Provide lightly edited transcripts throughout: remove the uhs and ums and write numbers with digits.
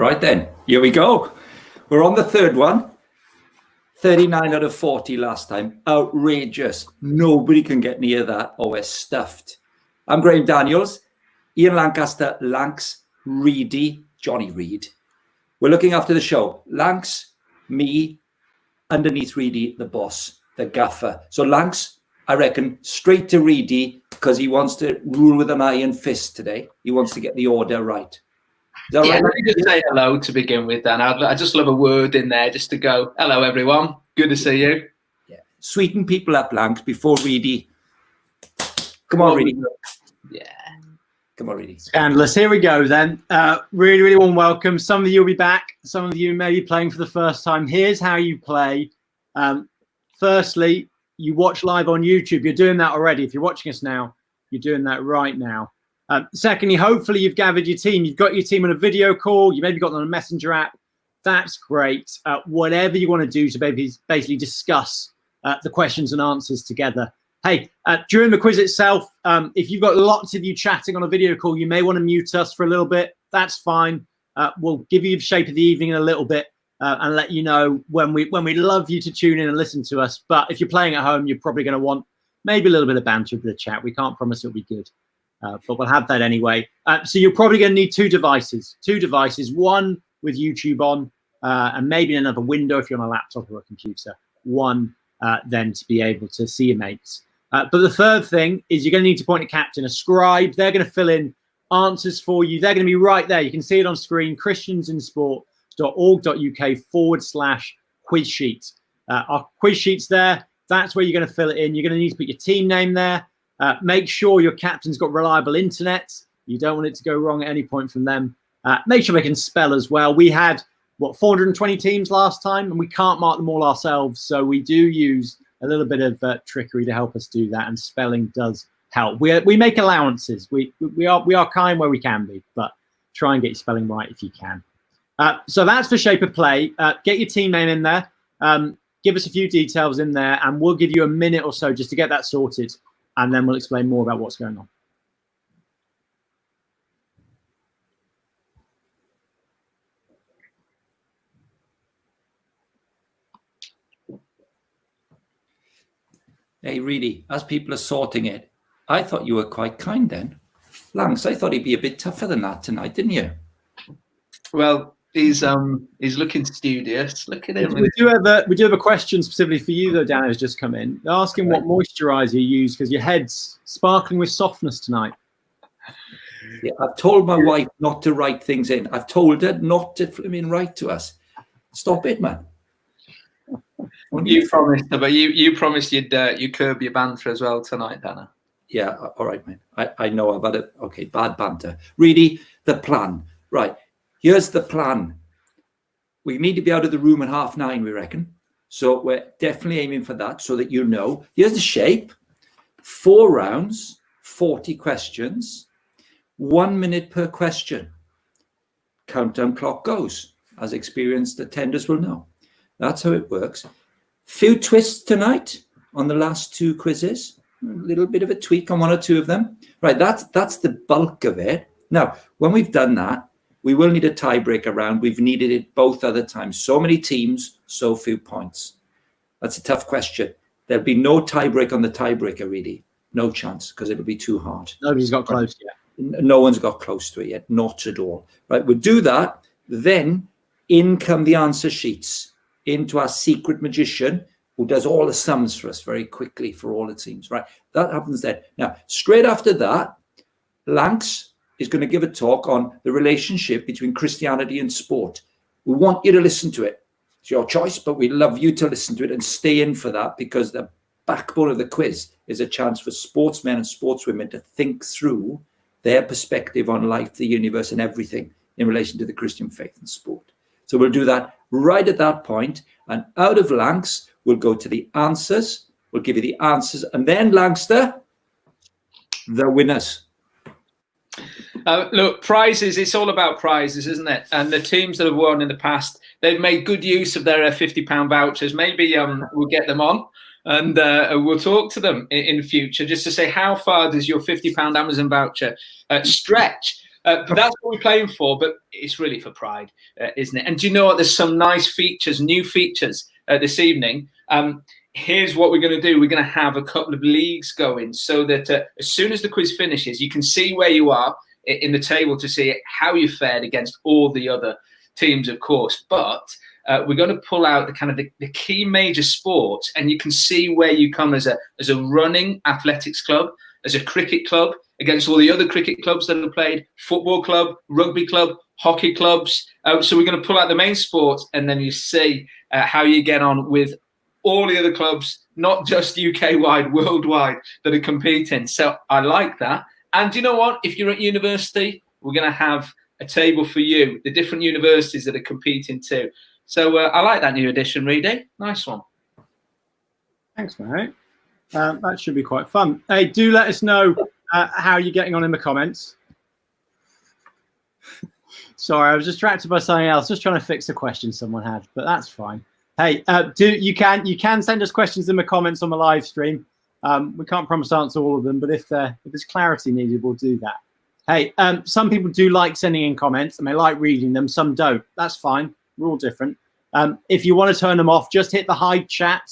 Right then, here we go. We're on the third one. 39 out of 40 last time. Outrageous. Nobody can get near that or we're stuffed. I'm Graham Daniels, Ian Lancaster, Lanks, Reedy, Johnny Reed. We're looking after the show. Lanks, me, underneath Reedy, the boss, the gaffer. So Lanks, I reckon, straight to Reedy because he wants to rule with an iron fist today. He wants to get the order right. Yeah, right? Let me just say hello to begin with, Dan. I just love a word in there just to go, hello, everyone. Good to see you. Yeah. Sweeten people up, Lanks, before Reedy. Come on, Reedy. Yeah. Come on, Reedy. Scandalous. Here we go, then. Really, really warm welcome. Some of you will be back. Some of you may be playing for the first time. Here's how you play. Firstly, you watch live on YouTube. You're doing that already. If you're watching us now, you're doing that right now. Secondly, hopefully you've gathered your team. You've got your team on a video call. You maybe got them on a messenger app. That's great. Whatever you want to do to basically discuss the questions and answers together. Hey, during the quiz itself, if you've got lots of you chatting on a video call, you may want to mute us for a little bit. That's fine. We'll give you the shape of the evening in a little bit and let you know when we love you to tune in and listen to us. But if you're playing at home, you're probably going to want maybe a little bit of banter, a bit of chat. We can't promise it'll be good. But we'll have that anyway. So you're probably going to need two devices, one with YouTube on and maybe another window if you're on a laptop or a computer, one then to be able to see your mates. But the third thing is you're going to need to point a captain, a scribe. They're going to fill in answers for you. They're going to be right there. You can see it on screen, christiansinsport.org.uk/quiz sheet. Our quiz sheet's there. That's where you're going to fill it in. You're going to need to put your team name there. Make sure your captain's got reliable internet. You don't want it to go wrong at any point from them. Make sure they can spell as well. We had, 420 teams last time, and we can't mark them all ourselves. So we do use a little bit of trickery to help us do that, and spelling does help. We make allowances. We are kind where we can be, but try and get your spelling right if you can. So that's the shape of play. Get your team name in there. Give us a few details in there, and we'll give you a minute or so just to get that sorted. And then we'll explain more about what's going on. Hey, Reedy, as people are sorting it, I thought you were quite kind then. Langs, I thought he'd be a bit tougher than that tonight, didn't you? Well, he's looking studious. Look at him. We do have a question specifically for you, though, Dan, has just come in. They're asking what moisturizer you use because your head's sparkling with softness tonight. Yeah, I've told my wife not to write things in. I've told her not to write to us. Stop it, man. You promised, but you promised you'd curb your banter as well tonight, Dana. Yeah, all right, man. I know about it. Okay, bad banter. Reedy, the plan. Right. Here's the plan. We need to be out of the room at 9:30, we reckon. So we're definitely aiming for that so that you know. Here's the shape. 4 rounds, 40 questions, 1 minute per question. Countdown clock goes, as experienced attenders will know. That's how it works. Few twists tonight on the last 2 quizzes. A little bit of a tweak on 1 or 2 of them. Right, that's the bulk of it. Now, when we've done that, we will need a tiebreaker round. We've needed it both other times. So many teams, so few points. That's a tough question. There'll be no tiebreak on the tiebreaker, really. No chance, because it'll be too hard. Nobody's got close yet. No one's got close to it yet. Not at all. Right, we'll do that. Then in come the answer sheets into our secret magician who does all the sums for us very quickly for all the teams. Right, that happens then. Now, straight after that, Lanks is going to give a talk on the relationship between Christianity and sport. We want you to listen to it. It's your choice, but we love you to listen to it and stay in for that because the backbone of the quiz is a chance for sportsmen and sportswomen to think through their perspective on life, the universe, and everything in relation to the Christian faith and sport. So we'll do that right at that point. And out of Lanks, we'll go to the answers. We'll give you the answers. And then, Langster, the winners. Look, prizes, it's all about prizes, isn't it? And the teams that have won in the past, they've made good use of their £50 vouchers. Maybe we'll get them on and we'll talk to them in future just to say, how far does your £50 Amazon voucher stretch? But that's what we're playing for. But it's really for pride, isn't it? And do you know what? There's some nice features, new features this evening. Here's what we're going to do. We're going to have a couple of leagues going so that as soon as the quiz finishes, you can see where you are in the table to see how you fared against all the other teams, of course. But we're going to pull out the kind of the key major sports, and you can see where you come as a running athletics club, as a cricket club, against all the other cricket clubs that have played, football club, rugby club, hockey clubs. So we're going to pull out the main sports, and then you see how you get on with all the other clubs, not just UK-wide, worldwide, that are competing. So I like that. And you know what? If you're at university, we're going to have a table for you, the different universities that are competing too. So I like that new edition, Reedy. Nice one. Thanks, mate. That should be quite fun. Hey, do let us know how you're getting on in the comments. Sorry, I was distracted by something else. Just trying to fix a question someone had, but that's fine. Hey, you can send us questions in the comments on the live stream. We can't promise to answer all of them, but if there's clarity needed, we'll do that. Hey, some people do like sending in comments and they like reading them. Some don't. That's fine. We're all different. If you want to turn them off, just hit the hide chat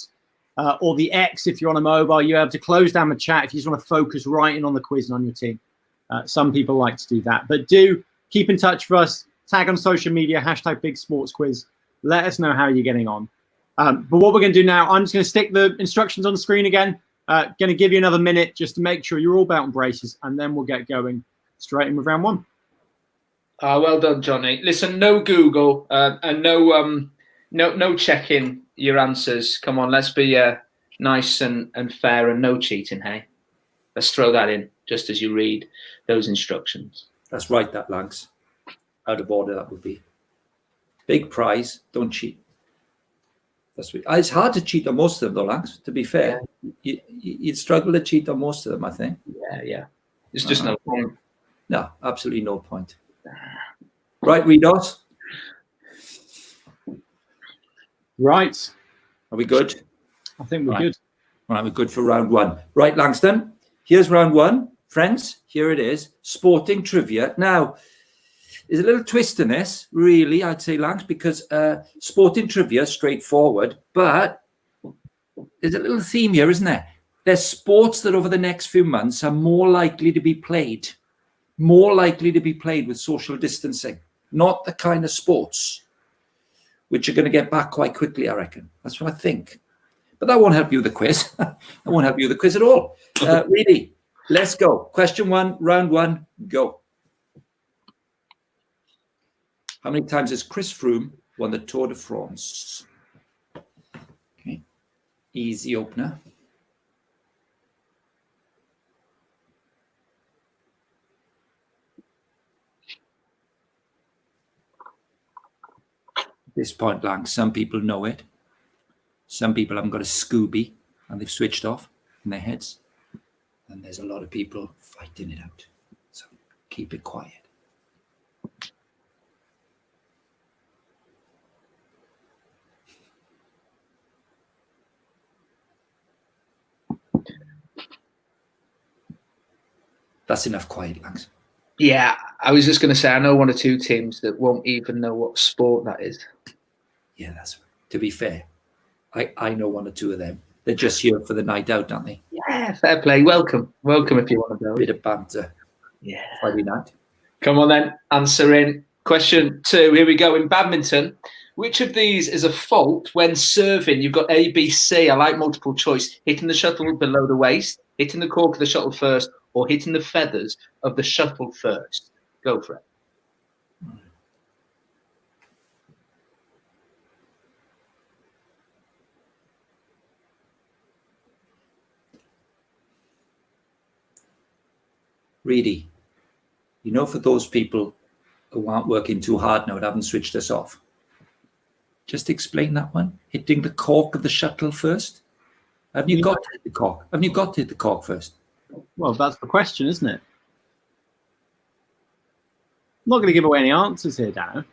or the X if you're on a mobile. You're able to close down the chat if you just want to focus right in on the quiz and on your team. Some people like to do that. But do keep in touch with us. Tag on social media, #BigSportsQuiz. Let us know how you're getting on. But what we're going to do now, I'm just going to stick the instructions on the screen again. Going to give you another minute just to make sure you're all belt and braces, and then we'll get going straight in with round one. Well done, Johnny. Listen, no Google and no checking your answers. Come on, let's be nice and fair and no cheating, hey? Let's throw that in just as you read those instructions. That's right, that, Langs. Out of order, that would be. Big prize, don't cheat. That's sweet. It's hard to cheat on most of them, though, Langs, to be fair. Yeah. You'd struggle to cheat on most of them, I think. Yeah. There's just no point. No, absolutely no point. Right, Redos? Right. Are we good? I think we're good. Right, we're good for round one. Right, Langston, here's round one. Friends, here it is. Sporting trivia. Now, there's a little twist in this, really, I'd say, Langs, because sporting trivia, straightforward, but there's a little theme here, isn't there? There's sports that over the next few months are more likely to be played with social distancing, not the kind of sports which are going to get back quite quickly, I reckon. That's what I think. But that won't help you with the quiz. That won't help you with the quiz at all. Really, let's go. Question one, round one, go. How many times has Chris Froome won the Tour de France? Okay, easy opener. At this point, Lang, some people know it. Some people haven't got a Scooby and they've switched off in their heads. And there's a lot of people fighting it out. So keep it quiet. That's enough quiet, Langs. Yeah, I was just going to say, I know one or two teams that won't even know what sport that is. Yeah, that's right. To be fair, I know one or two of them. They're just here for the night out, aren't they? Yeah, fair play. Welcome if you want to go. Bit of banter. Yeah. Friday night. Come on then, answer in. Question 2, here we go. In badminton, which of these is a fault when serving? You've got A, B, C. I like multiple choice. Hitting the shuttle below the waist, hitting the cork of the shuttle first, or hitting the feathers of the shuttle first. Go for it. Reedy, you know, for those people who aren't working too hard now and haven't switched us off, just explain that one. Hitting the cork of the shuttle first. Haven't you got to hit the cork? Haven't you got to hit the cork first? Well, that's the question, isn't it? I'm not going to give away any answers here, Dan.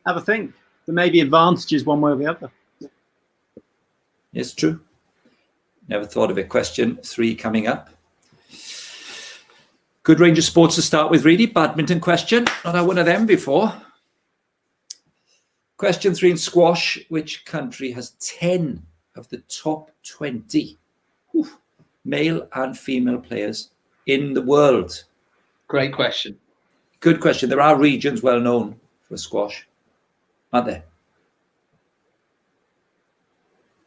Have a think. There may be advantages one way or the other. It's true. Never thought of it. Question 3 coming up. Good range of sports to start with, really. Badminton question. Not had one of them before. Question 3 in squash. Which country has 10 of the top 20 male and female players in the world? Great question. Good question. There are regions well known for squash, aren't there?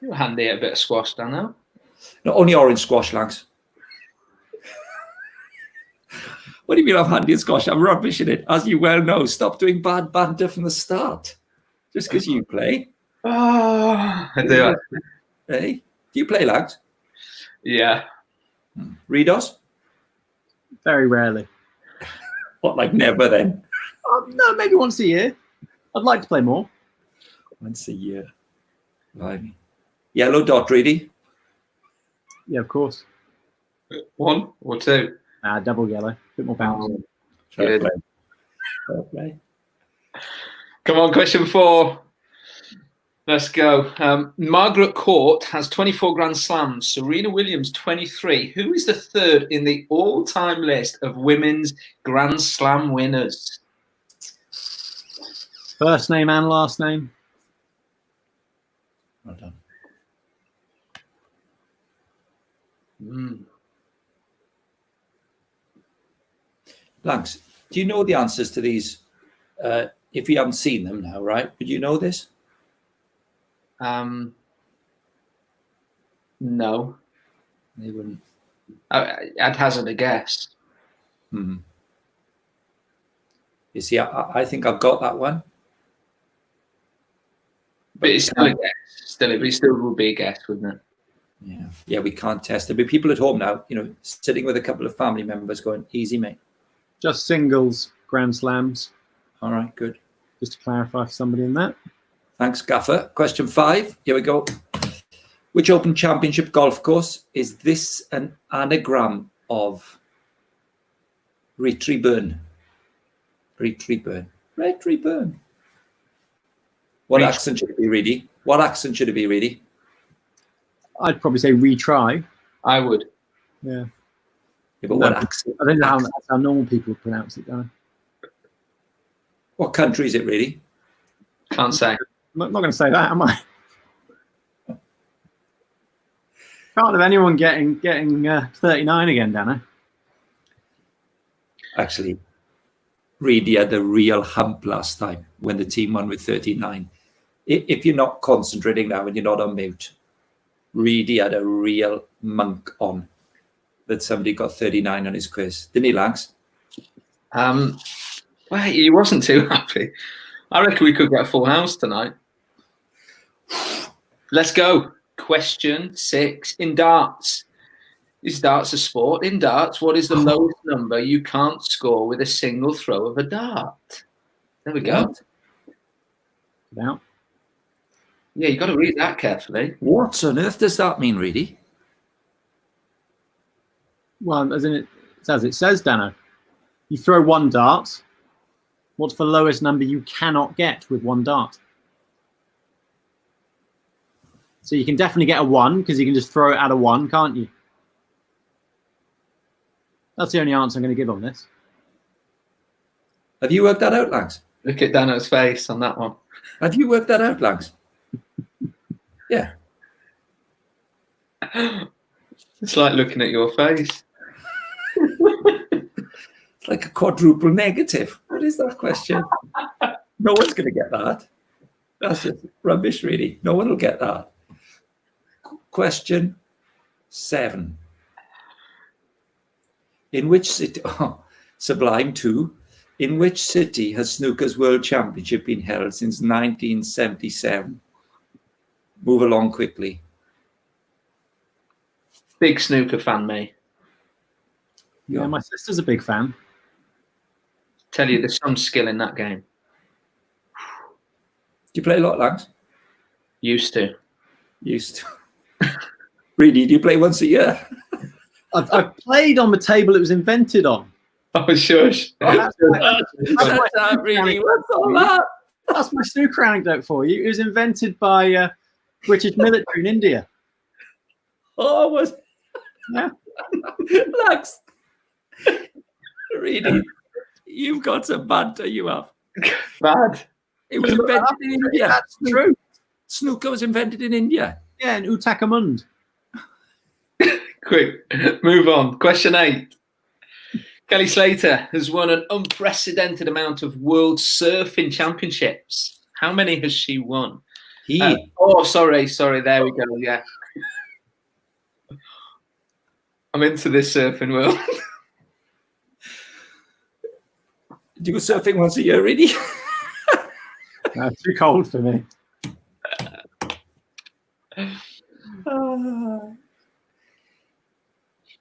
You're handy at a bit of squash, Dan, now. Not only orange squash, Langs. What do you mean I'm handy at squash? I'm rubbish in it. As you well know, stop doing bad banter from the start. Just because you play. Oh, I do. Hey, do you play, Langs? Yeah. Redos? Very rarely. What, like never then? No, maybe once a year. I'd like to play more. Once a year. Blimey. Yellow dot, Reedy? Yeah, of course. 1 or 2? Double yellow. Bit more bounce. Good. Fair play. Come on, question 4. Let's go. Margaret Court has 24 Grand Slams. Serena Williams, 23. Who is the third in the all-time list of women's Grand Slam winners? First name and last name. Well done. Langs, do you know the answers to these? If you haven't seen them now, right? Would you know this? No. They wouldn't. I'd hazard a guess. You see, I think I've got that one. But it's still a guess. It still would be a guess, wouldn't it? Yeah, we can't test it. But people at home now, sitting with a couple of family members going, easy, mate. Just singles Grand Slams. All right, good. Just to clarify for somebody in that. Thanks, Gaffer. Question 5. Here we go. Which Open Championship golf course is this an anagram of? Retriburn. What accent should it be, Reedy? What accent should it be, Reedy? I'd probably say retry. I would. Yeah. But what accent? I don't know how that's how normal people would pronounce it, though. What country is it, Reedy? Can't say. I'm not going to say that, am I? Can't have anyone getting 39 again, Dano. Actually, Reedy had a real hump last time when the team won with 39. If you're not concentrating now and you're not on mute, Reedy had a real monk on that somebody got 39 on his quiz. Didn't he, Langs? Well, he wasn't too happy. I reckon we could get a full house tonight. Let's go. Question 6 in darts. Is darts a sport? In darts, what is the lowest number you can't score with a single throw of a dart? There we go. Now. Yeah, you've got to read that carefully. What on earth does that mean, Reedy? Well, as it says, Dano, you throw one dart. What's the lowest number you cannot get with one dart? So you can definitely get a 1 because you can just throw it at a 1, can't you? That's the only answer I'm going to give on this. Have you worked that out, Langs? Look at Dano's face on that one. Have you worked that out, Langs? Yeah. It's like looking at your face. It's like a quadruple negative. What is that question? No one's going to get that. That's just rubbish, really. No one will get that. Question 7. In which city, Sublime 2, in which city has Snooker's World Championship been held since 1977? Move along quickly. Big snooker fan, me. Yeah, my sister's a big fan. Tell you, there's some skill in that game. Do you play a lot, Langs? Used to. Really? Do you play once a year? I've played on the table it was invented on. Oh, shush. That's Really? What's all that? That's my snooker anecdote for you. It was invented by British military in India. Oh, was Yeah. Langs. Really, you've got some banter. You have. Bad. It was invented in India. That's true. Snooker was invented in India. Yeah, in Uttakamund. Quick, move on. Question 8. Kelly Slater has won an unprecedented amount of World Surfing Championships. How many has she won? Sorry. There we go. Yeah. I'm into this surfing world. Do you go surfing once a year, really? No, too cold for me.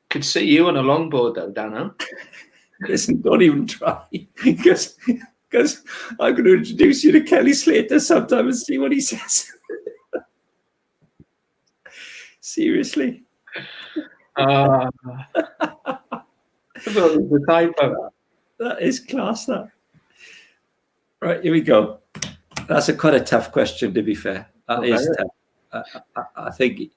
Could see you on a longboard though, Dano. Listen, don't even try, because I'm going to introduce you to Kelly Slater sometime and see what he says. Seriously. I thought it was a typo. That is class, that. Right, here we go. That's quite a tough question, to be fair. That is tough. I think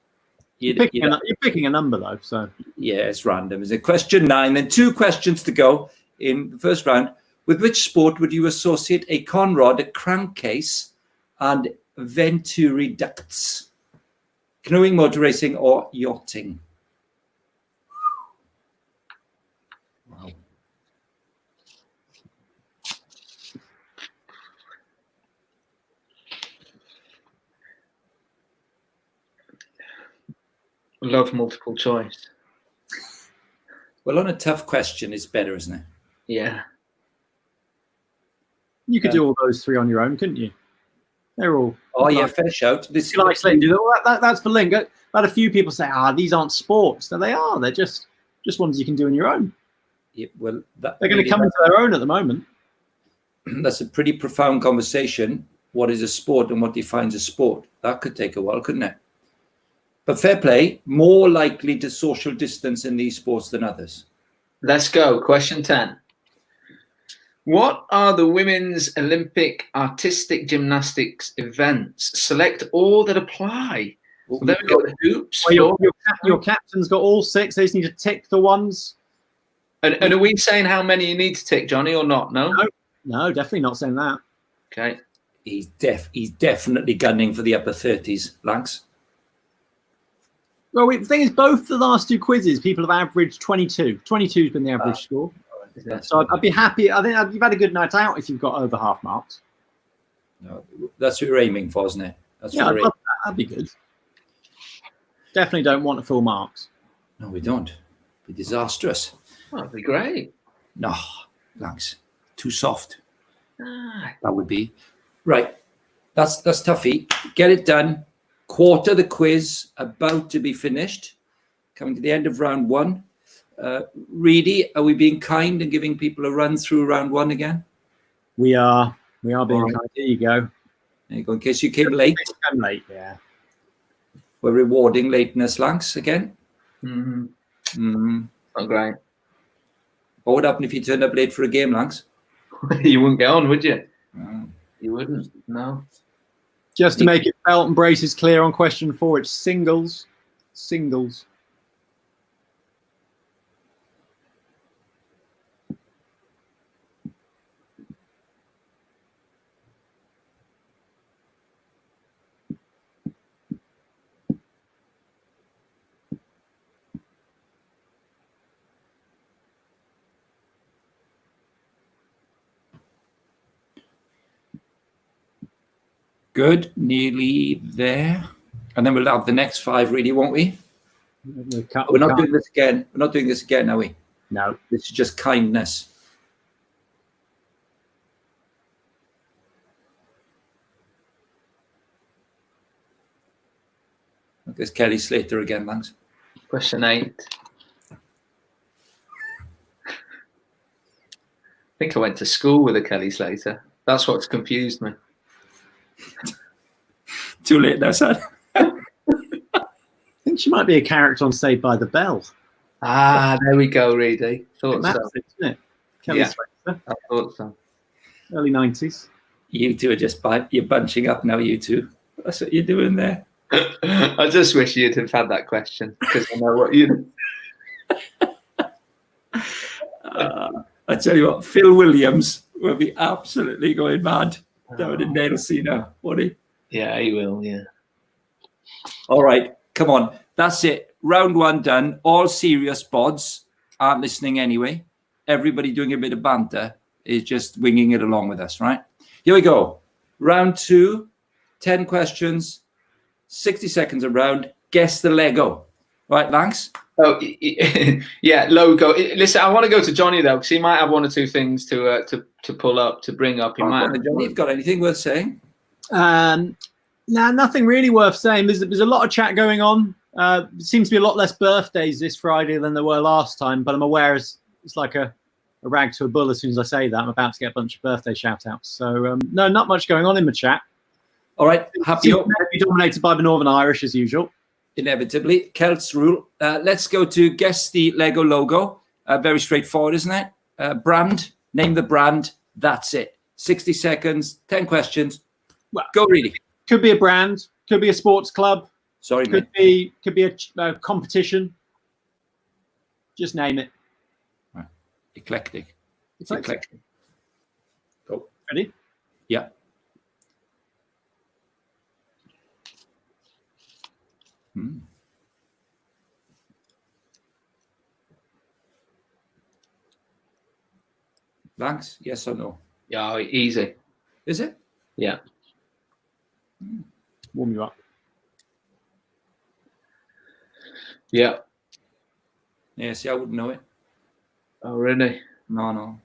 you're picking a number, though. So yeah, it's random. Is it question 9? Then 2 questions to go in the first round. With which sport would you associate a conrod, a crankcase, and venturi ducts? Canoeing, motor racing, or yachting? Wow. Love multiple choice. Well, on a tough question, it's better, isn't it? Yeah. You could do all those 3 on your own, couldn't you? They're all. Oh yeah, fair shout. That's for Link. I had a few people say, these aren't sports. No, they are. They're just ones you can do on your own. Yeah, well, they're going to come into their own at the moment. That's a pretty profound conversation. What is a sport and what defines a sport? That could take a while, couldn't it? But fair play, more likely to social distance in these sports than others. Let's go. Question 10. What are the women's Olympic artistic gymnastics events? Select all that apply. So there we go. Hoops. Well, your captain's got all 6. They just need to tick the ones. And are we saying how many you need to tick, Johnny, or not? No, definitely not saying that. Okay. He's definitely gunning for the upper 30s, Lanks. Well, the thing is, both the last 2 quizzes, people have averaged 22. 22 has been the average score. So I'd be happy. I think you've had a good night out if you've got over half marks. No, that's what you're aiming for, isn't it? I'd love that. That'd be good. Definitely don't want full marks. No, we don't. It'd be disastrous. Oh, that'd be great. No, Lanks, too soft. That would be. Right, that's toughy. Get it done. Quarter the quiz, about to be finished. Coming to the end of round 1. Reedy, are we being kind and giving people a run through round 1 again? We are being kind. There you go. There you go. In case you came late. I'm late, yeah. We're rewarding lateness, Lanks, again. Mm-hmm. Mm-hmm. Oh, great. What would happen if you turned up late for a game, Lanks? You wouldn't get on, would you? No. You wouldn't, no. Just to make it belt and braces clear on question 4, it's singles. Singles. Good, nearly there. And then we'll have the next 5, really, won't we? We're not doing this again. We're not doing this again, are we? No. This is just kindness. There's Kelly Slater again, thanks. Question 8. I think I went to school with a Kelly Slater. That's what's confused me. Too late now, son. I think she might be a character on Saved by the Bell. There we go, Reedy. Thought so. Isn't it? Kelly Slater. I thought so. Early 90s. You two are just you're bunching up now, you two. That's what you're doing there. I just wish you'd have had that question because I know what you. I tell you what, Phil Williams will be absolutely going mad down in Nailsina, won't he? Yeah, he will. Yeah. All right, come on. That's it. Round 1 done. All serious bods aren't listening anyway. Everybody doing a bit of banter is just winging it along with us, right? Here we go. Round 2, 10 questions, 60 seconds a round. Guess the Lego. Right, Lanx? Oh, yeah, logo. Listen, I want to go to Johnny though, because he might have 1 or 2 things to pull up, to bring up. He might. Johnny, you've got anything worth saying? Nah, nothing really worth saying. There's a lot of chat going on. Seems to be a lot less birthdays this Friday than there were last time, but I'm aware it's like a rag to a bull as soon as I say that. I'm about to get a bunch of birthday shout outs. So no, not much going on in the chat. All right, happy dominated by the Northern Irish as usual. Inevitably, Celts rule. Let's go to guess the Lego logo. Very straightforward, isn't it? Brand, name the brand. That's it. 60 seconds, 10 questions. Well, go, really. Could be a brand, could be a sports club. Sorry, could mate. be a competition. Just name it. Right. Eclectic. It's eclectic. Go. Ready? Yeah. Lanx, yes or no? Yeah, easy. Is it? Yeah. Warm you up. Yeah. Yeah, see, I wouldn't know it. Oh, really? No.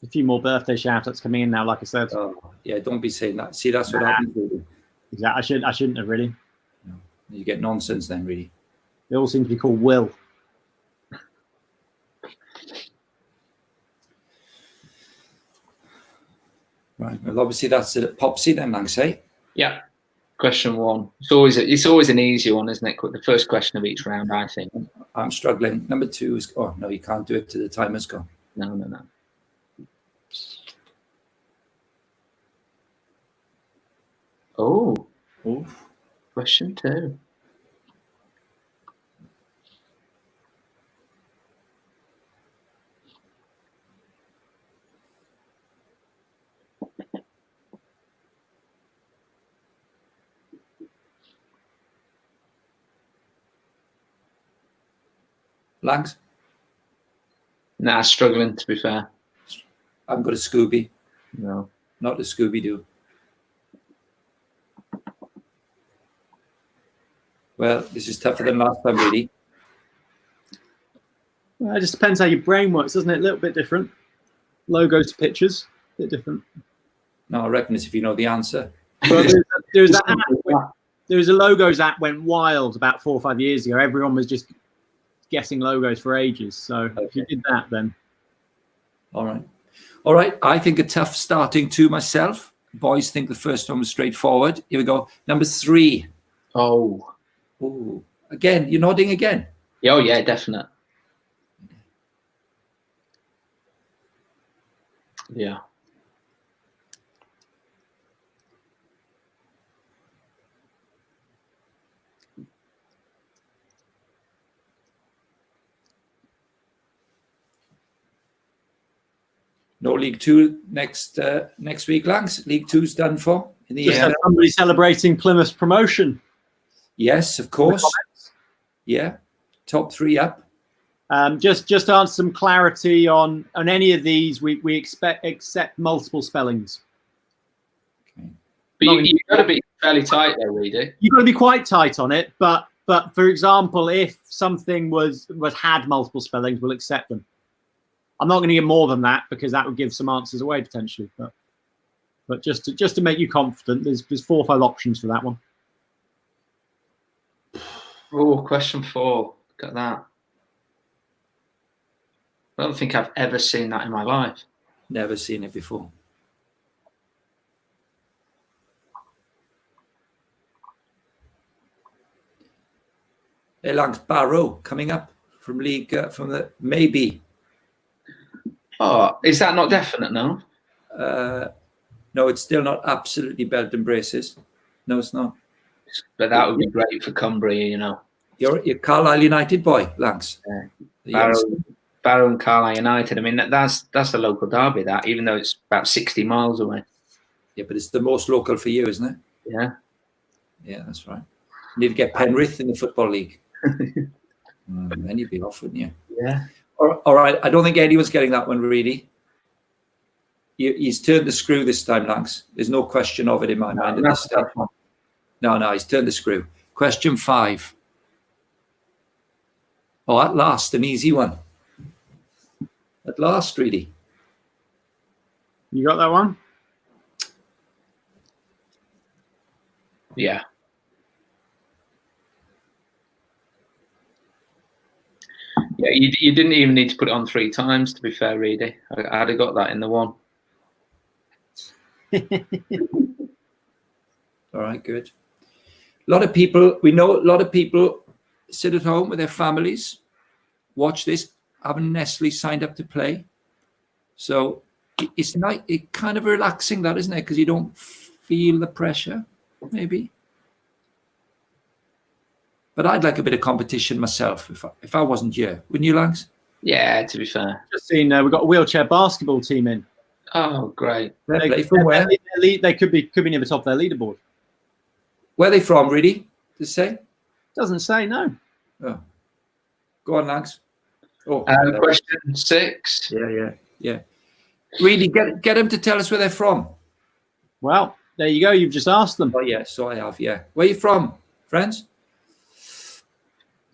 A few more birthday shout-outs coming in now, like I said. Oh, yeah, don't be saying that. See, that's what happens. Really. Exactly. I shouldn't have really. No. You get nonsense then, really. They all seem to be called Will. Right. Well, obviously that's a Popsy then, Lanx, eh? Yeah. Question 1. It's always an easy one, isn't it? The first question of each round, I think. I'm struggling. Number 2 is. Oh no, you can't do it till the timer's gone. No. Oh. Question 2. Lanx? Nah, struggling, to be fair. I've got a Scooby. No. Not a Scooby-Doo. Well, this is tougher than last time, really. Well, it just depends how your brain works, doesn't it? A little bit different. Logos to pictures, a bit different. No, I reckon it's if you know the answer. Well, there's a logos app went wild about 4 or 5 years ago. Everyone was just guessing logos for ages. So if you did that, then. All right. I think a tough starting 2 myself. Boys think the first one was straightforward. Here we go. Number 3. Oh. Ooh. Again, you're nodding again. Oh, yeah, definite. Yeah. No League 2 next week, Lanx. League 2's done for in the Just air. somebody celebrating Plymouth's promotion. Yes, of course. Yeah, top 3 up. Just to answer some clarity on any of these, we accept multiple spellings. Okay. But you've got to be fairly tight there, Reedy. You've got to be quite tight on it. But for example, if something had multiple spellings, we'll accept them. I'm not going to give more than that because that would give some answers away potentially. But just to make you confident, there's 4 or 5 options for that one. Oh, question 4. Look at that. I don't think I've ever seen that in my life. Never seen it before. Lanx Barrow coming up from League from the maybe. Oh, is that not definite now? No, it's still not absolutely belt and braces. No, it's not. But that would be great for Cumbria, you know. You're Carlisle United boy, Lanx. Yeah. Barrow and Carlisle United. I mean, that's a local derby, that, even though it's about 60 miles away. Yeah, but it's the most local for you, isn't it? Yeah. Yeah, that's right. You need to get Penrith in the Football League. Then you'd be off, wouldn't you? Yeah. All right. I don't think anyone's getting that one, really. He's turned the screw this time, Langs. There's no question of it in my mind at this stage. No, he's turned the screw. Question 5. Oh, at last, an easy one. At last, really. You got that one? Yeah. Yeah, you didn't even need to put it on 3 times, to be fair, Reedy. I'd have got that in the one. All right, good. We know a lot of people sit at home with their families, watch this, haven't necessarily signed up to play. So it's kind of relaxing, that, isn't it? Because you don't feel the pressure, maybe. But I'd like a bit of competition myself if I wasn't here. Wouldn't you, Langs? Yeah, to be fair. Just seen we've got a wheelchair basketball team in. Oh, great. They from where? They could be near the top of their leaderboard. Where are they from, really? Does it say? Doesn't say, no. Oh. Go on, Langs. Oh, question 6. Yeah. Really, get them to tell us where they're from. Well, there you go. You've just asked them. Oh, yeah, so I have, yeah. Where are you from, friends?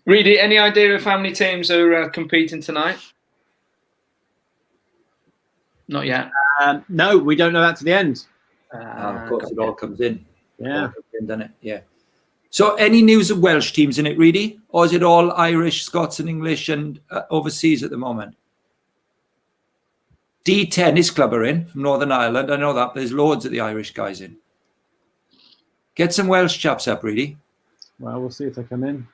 Reedy, any idea if how many teams are competing tonight? Not yet. No, we don't know that to the end. Of course, it all comes in. Yeah. Doesn't it? Yeah. So any news of Welsh teams in it, Reedy? Or is it all Irish, Scots and English and overseas at the moment? D Tennis Club are in from Northern Ireland. I know that. There's loads of the Irish guys in. Get some Welsh chaps up, Reedy. Well, we'll see if they come in.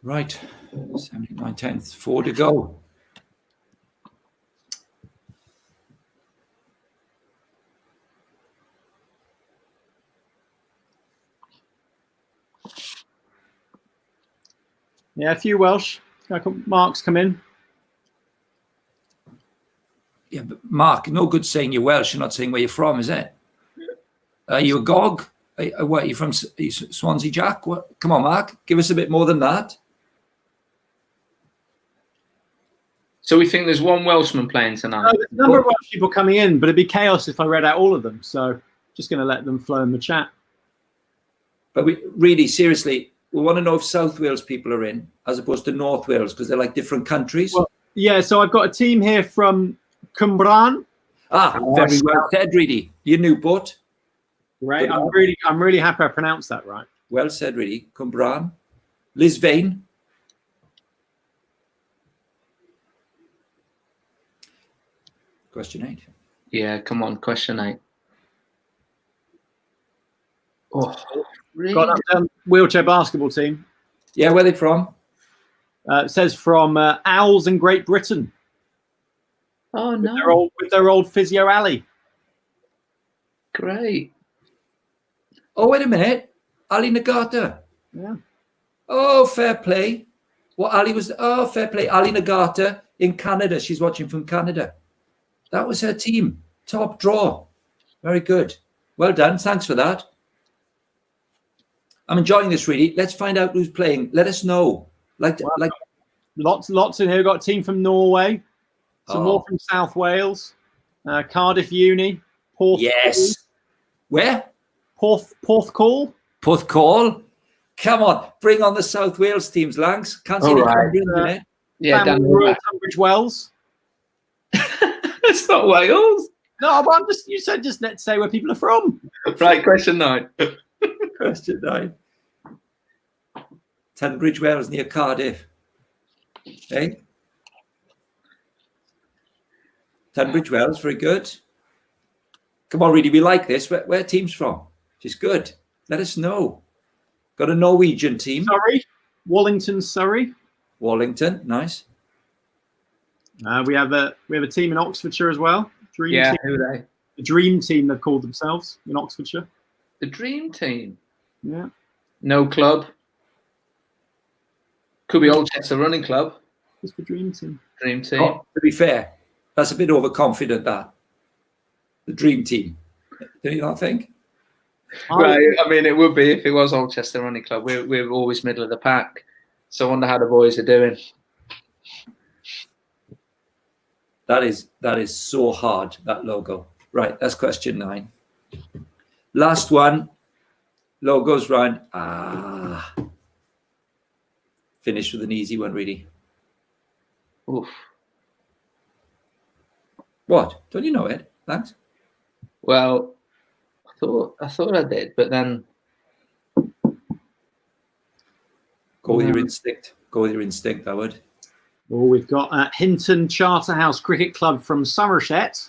Right. 79 tenths. 4 to go. Yeah, a few Welsh. Mark's come in. Yeah, but Mark, no good saying you're Welsh. You're not saying where you're from, is it? Are you a Gog? What, are you from Swansea Jack? What? Come on, Mark. Give us a bit more than that. So we think there's one Welshman playing tonight. No, there's a number of Welsh people coming in, but it'd be chaos if I read out all of them. So just going to let them flow in the chat. But we really, seriously, we want to know if South Wales people are in as opposed to North Wales because they're like different countries. Well, yeah, so I've got a team here from Cwmbran. Very well said, Reedy. You're Newport. Right. I'm really happy I pronounced that right. Well said, Reedy. Cwmbran. Lisvane. Question 8. Yeah, come on, question 8. Oh, really? Got a wheelchair basketball team. Yeah, where are they from? It says from Owls in Great Britain. Oh, no. With their old Physio Alley. Great. Oh, wait a minute. Ali Nagata. Yeah. Oh, fair play. What Ali was... Oh, fair play. Ali Nagata in Canada. She's watching from Canada. That was her team. Top draw. Very good. Well done. Thanks for that. I'm enjoying this, really. Let's find out who's playing. Let us know. Like Lots in here. Got a team from Norway. Some more from South Wales. Cardiff Uni. Yes. Where? Porthcawl. Porthcawl. Come on. Bring on the South Wales teams, Langs. Can't see right. Yeah, Tunbridge Wells. It's not Wales. No, but you said just let's say where people are from. Right, question 9. Question 9. Tunbridge Wells near Cardiff. Hey? Tunbridge Wells, very good. Come on, Reedy, we like this. Where team's from? Just good. Let us know. Got a Norwegian team. Surrey. Wallington, Surrey. Wallington, nice. We have a team in Oxfordshire as well. Dream Yeah, team. who are they? The Dream Team, they've called themselves in Oxfordshire. The Dream Team. Yeah. No club. Could be Old Chester Running Club. Just the Dream Team. Dream Team. Oh, to be fair, that's a bit overconfident, that. The Dream Team. Do you not think? Right. I mean, it would be if it was Old Chester Running Club. We're always middle of the pack. So I wonder how the boys are doing. That is so hard, that logo. Right, that's question 9. Last one. Logos round. Finish with an easy one, really. Oof. What? Don't you know it? Thanks. Well, I thought I did, but then Go with your instinct. Go with your instinct, I would. Well, we've got Hinton Charterhouse Cricket Club from Somerset.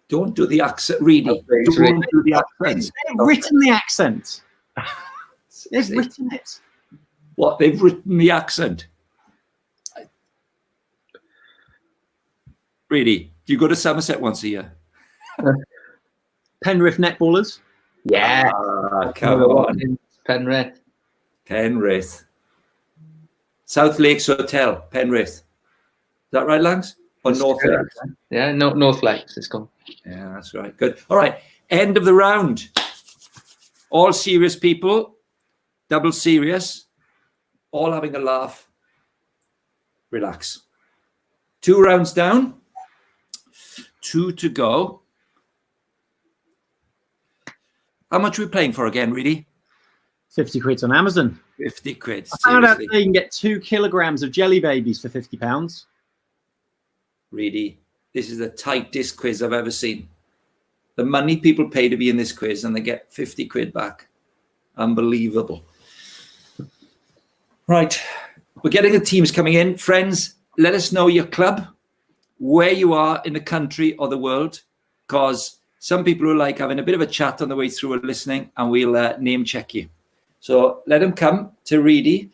Don't do the accent, really. Don't do the accent. They've written the accent. They've written it. What? They've written the accent? Really? Do you go to Somerset once a year? Penrith Netballers. yeah, Come on. Penrith. Penrith. South Lakes Hotel, Penrith. Is that right, Langs? Or North Lakes? Yeah, North Lakes it's called. Yeah, that's right. Good. All right. End of the round. All serious people. Double serious. All having a laugh. Relax. 2 rounds down. 2 to go. How much are we playing for again, really? 50 quid on Amazon. 50 quid. I found out Seriously. they can get 2 kilograms of jelly babies for £50. Really, this is the tightest quiz I've ever seen. The money people pay to be in this quiz and they get 50 quid back. Unbelievable. Right, we're getting the teams coming in. Friends, let us know your club, where you are in the country or the world, because some people are like having a bit of a chat on the way through are listening, and we'll name check you. So let them come to Reedy.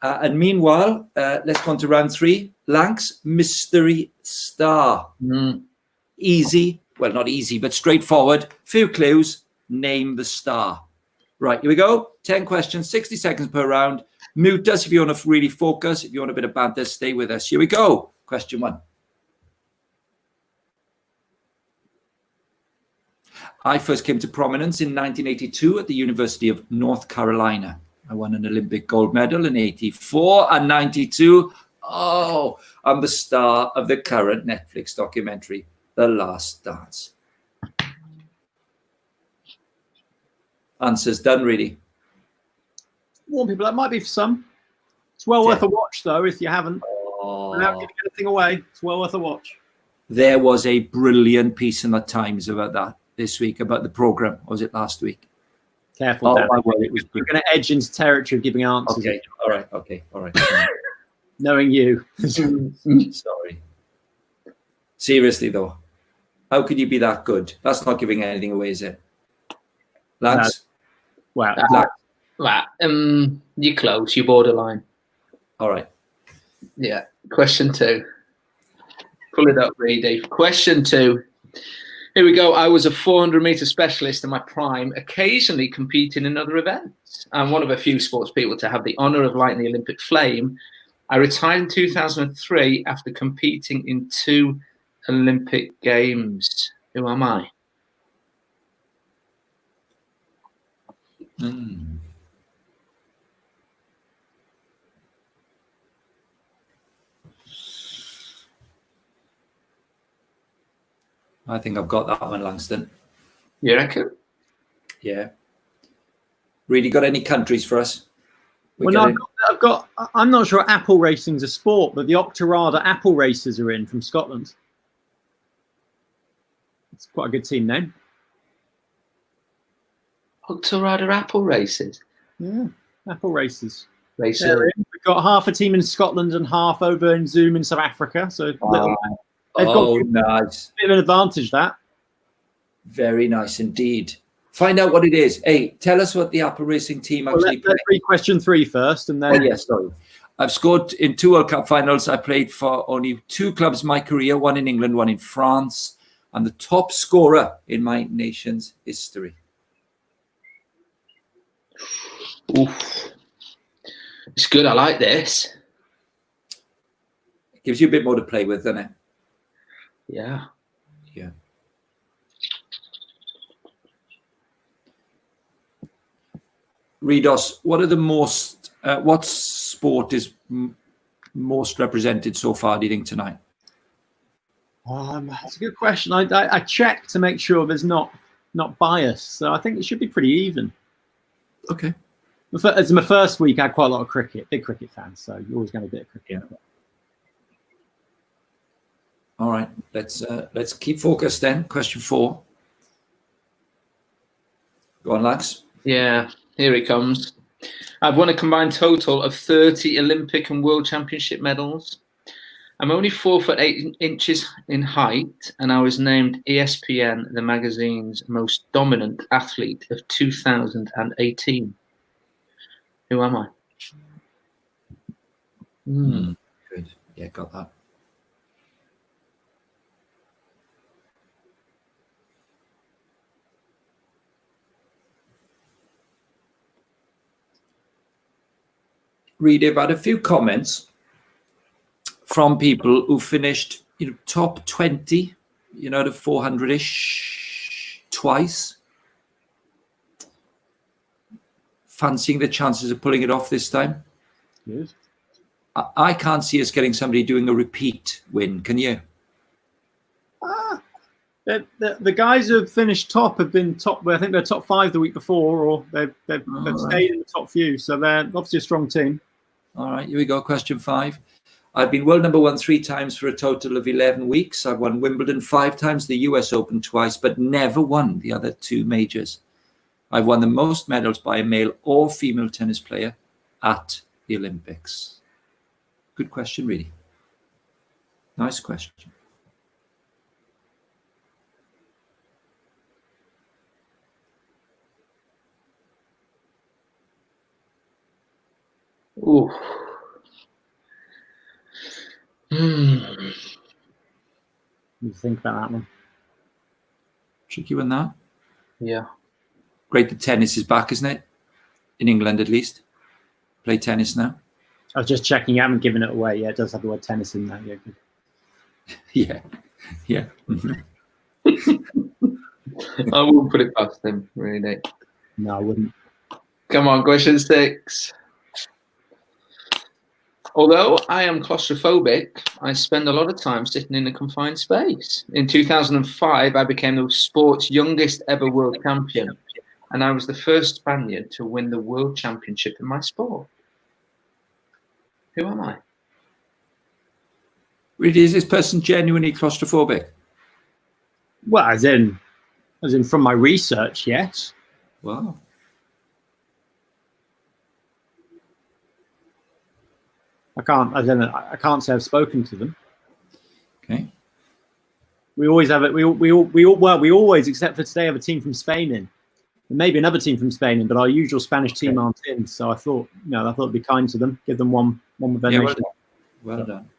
And meanwhile, let's go on to round 3. Lanks, Mystery Star. Easy. Well, not easy, but straightforward. Few clues. Name the star. Right, here we go. 10 questions, 60 seconds per round. Mute us if you want to really focus. If you want a bit of banter, stay with us. Here we go. Question 1. I first came to prominence in 1982 at the University of North Carolina. I won an Olympic gold medal in 84 and 92. Oh, I'm the star of the current Netflix documentary, The Last Dance. Answers done, really. Warn people, that might be for some. It's well worth a watch, though, if you haven't. Without giving anything away, it's well worth a watch. There was a brilliant piece in the Times about that this week, about the programme. Or was it last week? Careful, Dan. My word, it was We're going to edge into territory of giving answers. Okay, all right. Knowing you. Sorry. Seriously, though, how could you be that good? That's not giving anything away, is it? Lance? Wow. You're close. You're borderline. All right. Yeah. Question 2. Pull it up, Reedy. Question 2. Here we go. I was a 400-meter specialist in my prime, occasionally competing in other events. I'm one of a few sports people to have the honor of lighting the Olympic flame. I retired in 2003 after competing in 2 Olympic Games. Who am I? I think I've got that one, Langston. You reckon? Yeah. Really got any countries for us? I'm not sure apple racing's a sport, but the Octorada Apple Racers are in from Scotland. It's quite a good team name. Octorada Apple Races? Yeah, Apple Racers. We've got half a team in Scotland and half over in Zoom in South Africa. So they've got nice. a bit of an advantage, that. Very nice indeed. Find out what it is. Hey, tell us what the Apple Racing team actually Let's read question 3 first, and then. Oh, yes, sorry. I've scored in 2 World Cup finals. I played for only 2 clubs in my career, one in England, one in France. and the top scorer in my nation's history. Oof. It's good. I like this. It gives you a bit more to play with, doesn't it? Yeah. Yeah. Redos, what are the most? What sport is most represented so far? Do you think tonight? That's a good question. I checked to make sure there's not bias, so I think it should be pretty even. Okay. As my first week, I had quite a lot of cricket. Big cricket fans, so you're always going to be a bit of cricket. Yeah. All right, let's keep focused then. Question 4. Go on, lads. Yeah, here it comes. I've won a combined total of 30 Olympic and World Championship medals. I'm only 4'8" in height, and I was named ESPN, the magazine's most dominant athlete of 2018. Who am I? Good. Yeah, got that. Read about a few comments from people who finished, top 20, the 400-ish twice. Fancying the chances of pulling it off this time? Yes. I can't see us getting somebody doing a repeat win. Can you? The guys who have finished top have been top. I think they're top 5 the week before, or they've stayed in the top few. So they're obviously a strong team. All right, here we go. Question 5. I've been world number 1 3 times for a total of 11 weeks. I've won Wimbledon 5 times, the US Open twice, but never won the other 2 majors. I've won the most medals by a male or female tennis player at the Olympics. Good question, really. Nice question. Ooh. You think about that one. Tricky one, that. Yeah. Great that tennis is back, isn't it? In England, at least. Play tennis now. I was just checking. You haven't given it away. Yeah, it does have the word tennis in there. Yeah. Yeah. I wouldn't put it past him, really. No, I wouldn't. Come on, question 6. Although I am claustrophobic, I spend a lot of time sitting in a confined space. In 2005, I became the sport's youngest ever world champion, and I was the first Spaniard to win the world championship in my sport. Who am I? Really, is this person genuinely claustrophobic? Well, as in from my research, yes. Wow. I can't say I've spoken to them. Okay. We always have it. We always, except for today, have a team from Spain in. And maybe another team from Spain in, but our usual Spanish team aren't in. So I thought it'd be kind to them, give them one with their nation. Well done.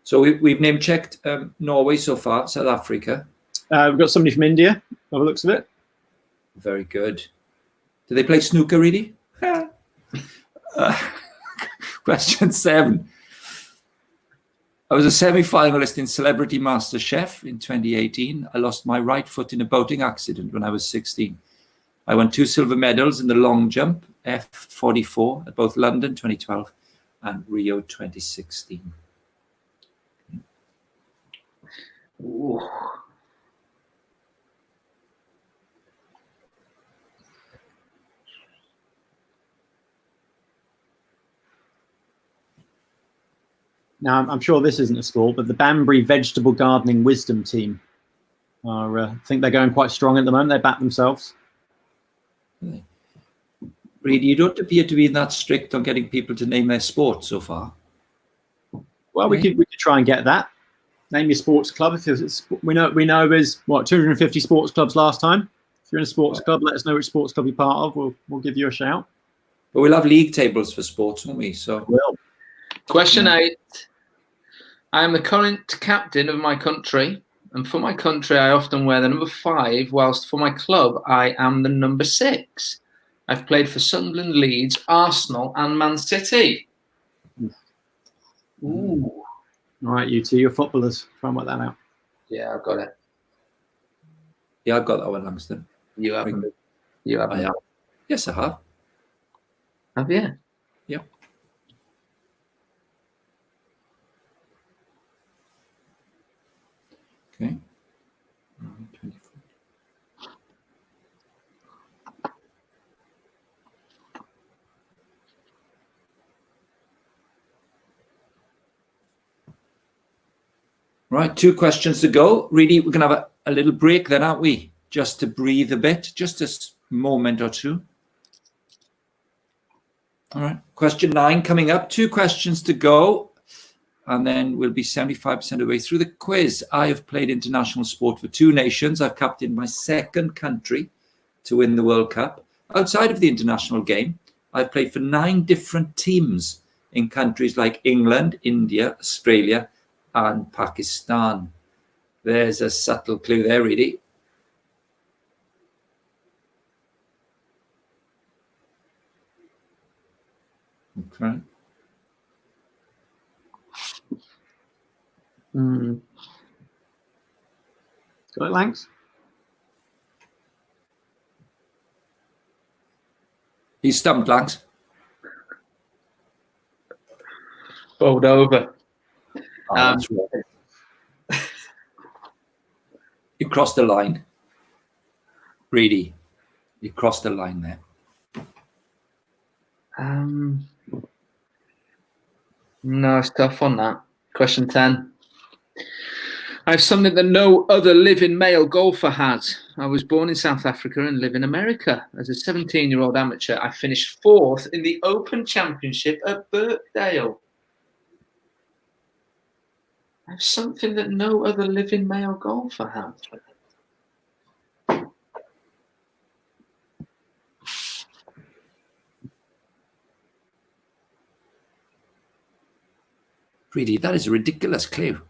So we've name checked Norway so far, South Africa. We've got somebody from India, by the looks of it. Very good. Do they play snooker, really? Question 7. I was a semi-finalist in Celebrity Master Chef in 2018. I lost my right foot in a boating accident when I was 16. I won 2 silver medals in the long jump, F44, at both London 2012 and Rio 2016. Ooh. Now, I'm sure this isn't a sport, but the Banbury Vegetable Gardening Wisdom Team I think they're going quite strong at the moment. They back themselves. Reid, you don't appear to be that strict on getting people to name their sport so far. Well, we could try and get that. Name your sports club. We know there's 250 sports clubs last time. If you're in a sports club, let us know which sports club you're part of. We'll give you a shout. But we'll have league tables for sports, won't we? So. Question 8. I am the current captain of my country. And for my country, I often wear the number 5, whilst for my club, I am the number 6. I've played for Sunderland, Leeds, Arsenal, and Man City. Ooh. All right, you two, you're footballers. Try and work that out. Yeah, I've got it. Yeah, I've got that one, Langston. You haven't. You haven't. I have. Yes, I have. Have you? Yeah. Okay. Right, 2 questions to go. Really, we're going to have a little break then, aren't we? Just to breathe a bit, just a moment or two. All right, question 9 coming up. 2 questions to go, and then we'll be 75% of the way through the quiz. I have played international sport for 2 nations. I've captained my 2nd country to win the World Cup. Outside of the international game, I've played for 9 different teams in countries like England, India, Australia, and Pakistan. There's a subtle clue there, really. Okay. Got it, Langs? He's stumped, Langs. Fold over. Oh, that's right. You crossed the line. Really, you crossed the line there. No, it's tough on that. Question 10. I have something that no other living male golfer has. I was born in South Africa and live in America. As a 17-year-old amateur, I finished 4th in the Open Championship at Birkdale. I have something that no other living male golfer has. Really, that is a ridiculous clue.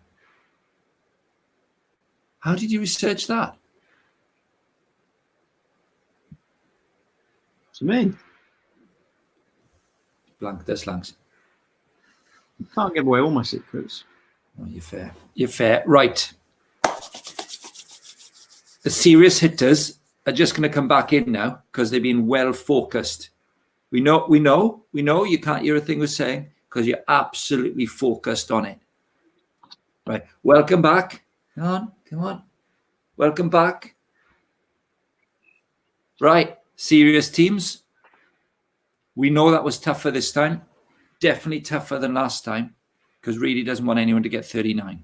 How did you research that? What do you mean? Blank this, Langs. You can't give away all my secrets. Oh, you're fair. You're fair. Right. The serious hitters are just going to come back in now because they've been well focused. We know you can't hear a thing we're saying because you're absolutely focused on it. Right. Welcome back. Come on. Welcome back. Right. Serious teams. We know that was tougher this time. Definitely tougher than last time because Reedy doesn't want anyone to get 39.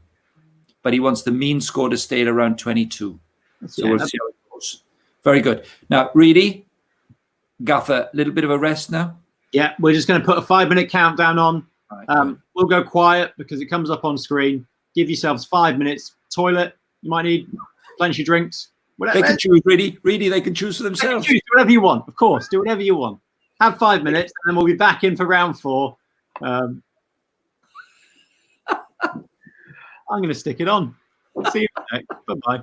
But he wants the mean score to stay at around 22. So we'll see how it goes. Very good. Now, Reedy, Gaffer, a little bit of a rest now. Yeah, we're just going to put a 5-minute countdown on. Right, we'll go quiet because it comes up on screen. Give yourselves 5 minutes. Toilet, you might need plenty of drinks. Whatever. They can choose, Reedy, they can choose for themselves. Choose whatever you want, of course. Do whatever you want. Have 5 minutes, and then we'll be back in for round 4. I'm going to stick it on. See you next. Bye-bye.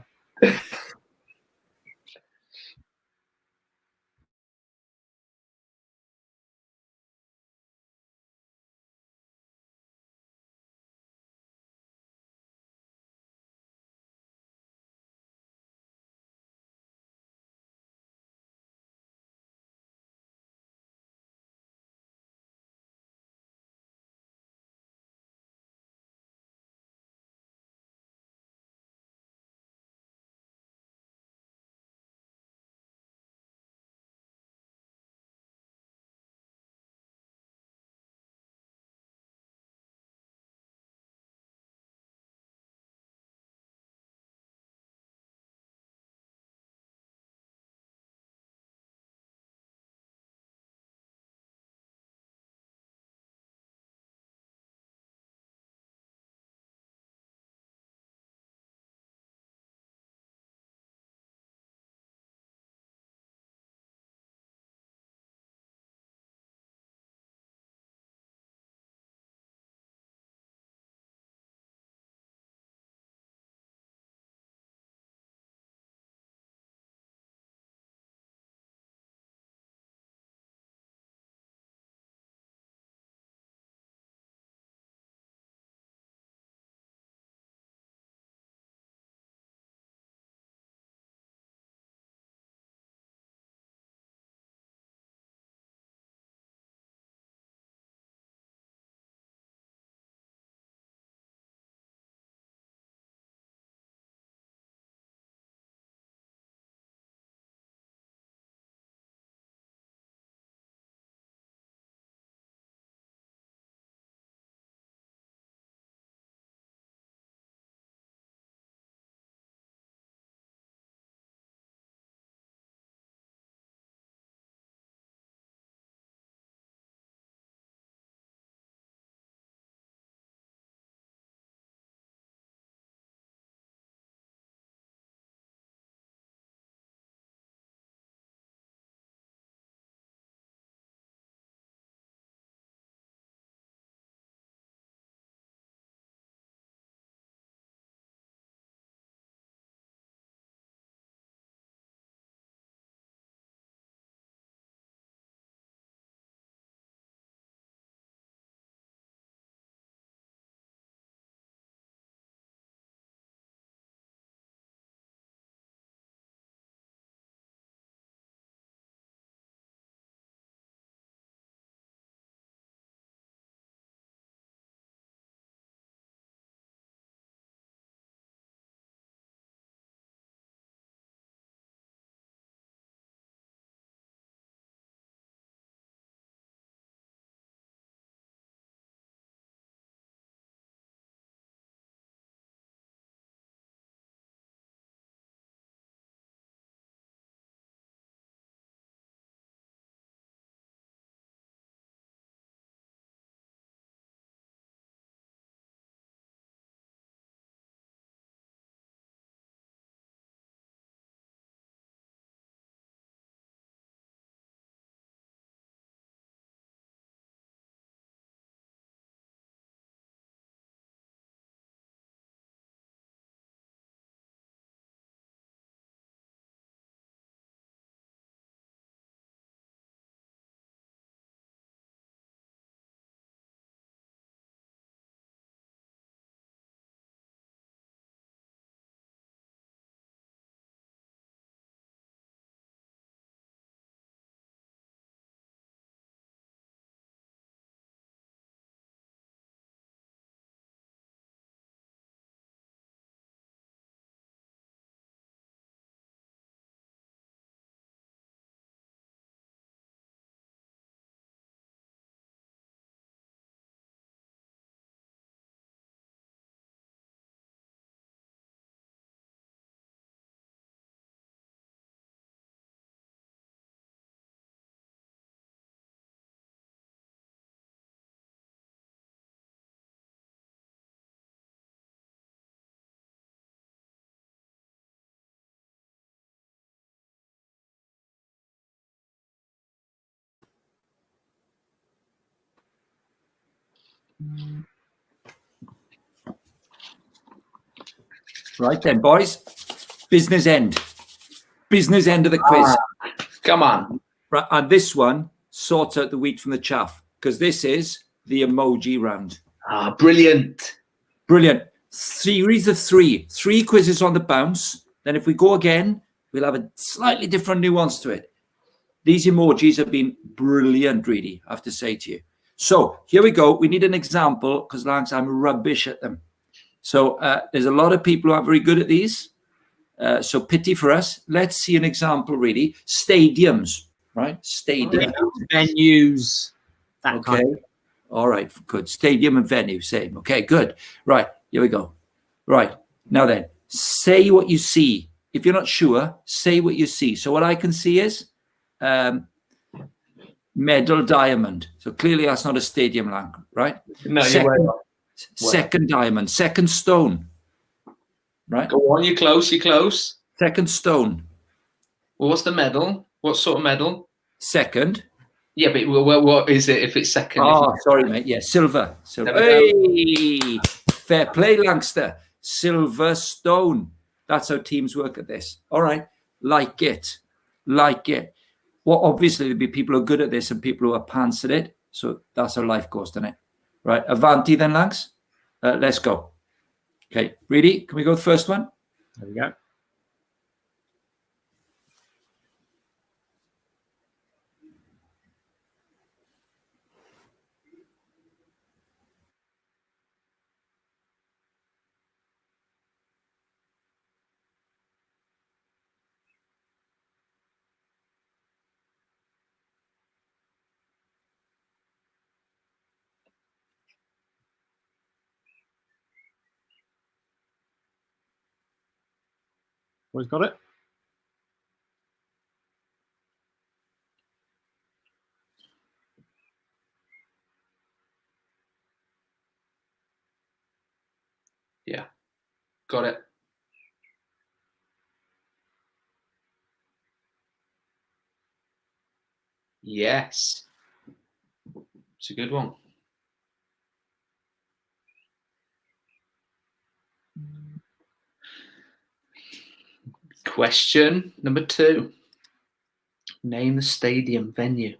Right then, boys. Business end. Business end of the quiz. Come on. Right, and this one sorts out the wheat from the chaff, because this is the emoji round. Brilliant. Brilliant. Series of three quizzes on the bounce. Then if we go again, we'll have a slightly different nuance to it. These emojis have been brilliant, really, I have to say to you. So here we go. We need an example, because Lance, I'm rubbish at them. So there's a lot of people who are very good at these. So pity for us. Let's see an example, really. Stadiums, right? Stadium. Venues. That Okay. kind of. All right. Good. Stadium and venue, same. Okay, good. Right. Here we go. Right. Now then, say what you see. If you're not sure, say what you see. So what I can see is medal diamond. So clearly that's not a stadium lamp, right? No, you're way off. Second diamond. Second stone. Right? Go on, you're close, you're close. Second stone. Well, what's the medal? What sort of medal? Second. Yeah, but what is it if it's second? Oh, sorry, mate. Yeah, silver. Hey! Fair play, Langster. Silver stone. That's how teams work at this. All right. Like it. Like it. Well, obviously, there'll be people who are good at this and people who are pants at it. So that's how life goes, doesn't it? Right. Avanti then, Langs. Let's go. Okay. Ready? Can we go to the first one? There we go. Always got it. Yeah, got it. Yes. It's a good one. Question number 2. Name the stadium venue.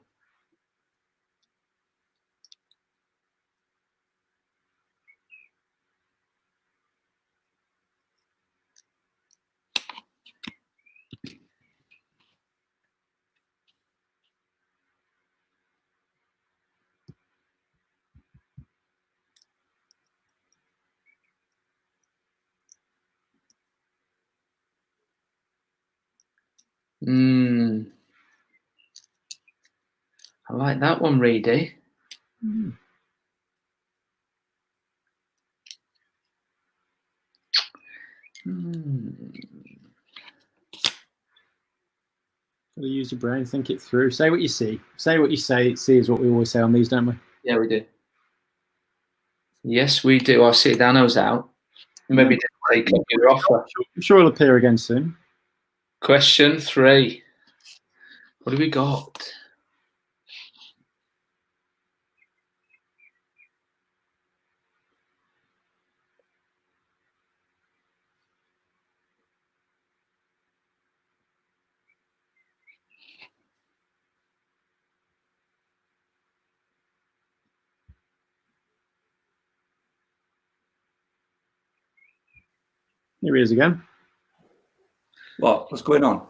I like that one, Reedy. Got to use your brain, think it through. Say what you see. Say what you say. See is what we always say on these, don't we? Yeah, we do. Yes, we do. I see Dano's out. Maybe take up your offer. I'm sure it'll appear again soon. Question 3. What do we got? Here he is again. What's going on?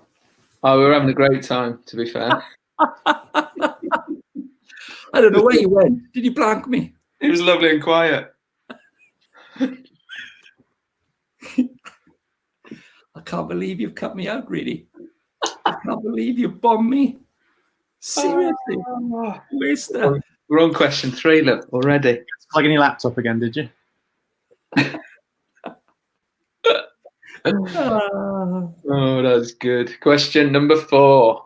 Oh, we're having a great time, to be fair. I don't know where you went. Did you blank me? It was lovely and quiet. I can't believe you've cut me out, really. I can't believe you bombed me. Seriously. Waster. We're on question 3, look, already. Plugging your laptop again, did you? Oh, that's good. Question number 4.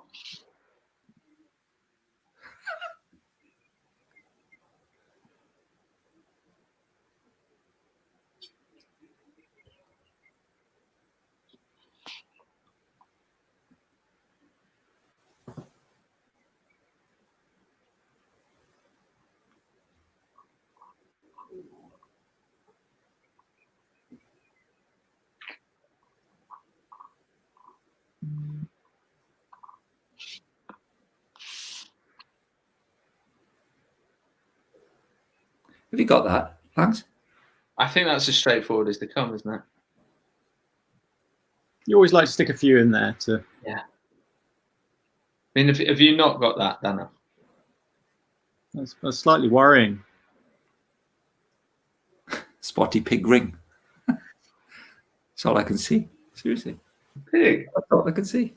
Have you got that? Thanks. I think that's as straightforward as they come, isn't it? You always like to stick a few in there to. Yeah. I mean, have you not got that, Dana? That's slightly worrying. Spotty pig ring. That's all I can see. Seriously. Pig. That's all I can see.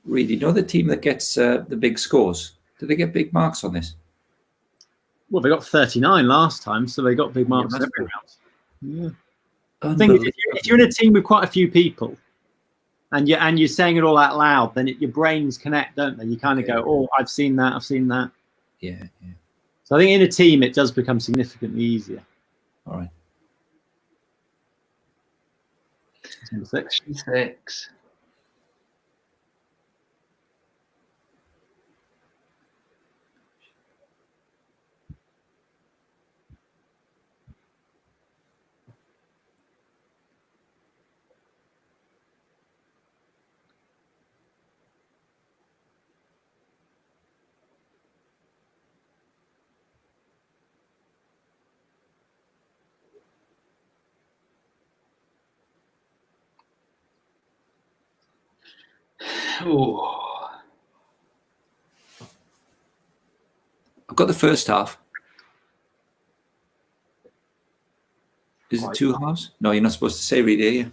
Really, you know the team that gets the big scores? Do they get big marks on this? Well, they got 39 last time, so they got big marks must every round. Yeah. The thing is, if you're in a team with quite a few people, and you're saying it all out loud, then your brains connect, don't they? You kind of go, "Oh, I've seen that. I've seen that." Yeah. So I think in a team, it does become significantly easier. All right. Number 6. 6. Oh. I've got the first half. Is it 2 halves? No, you're not supposed to say really, are you?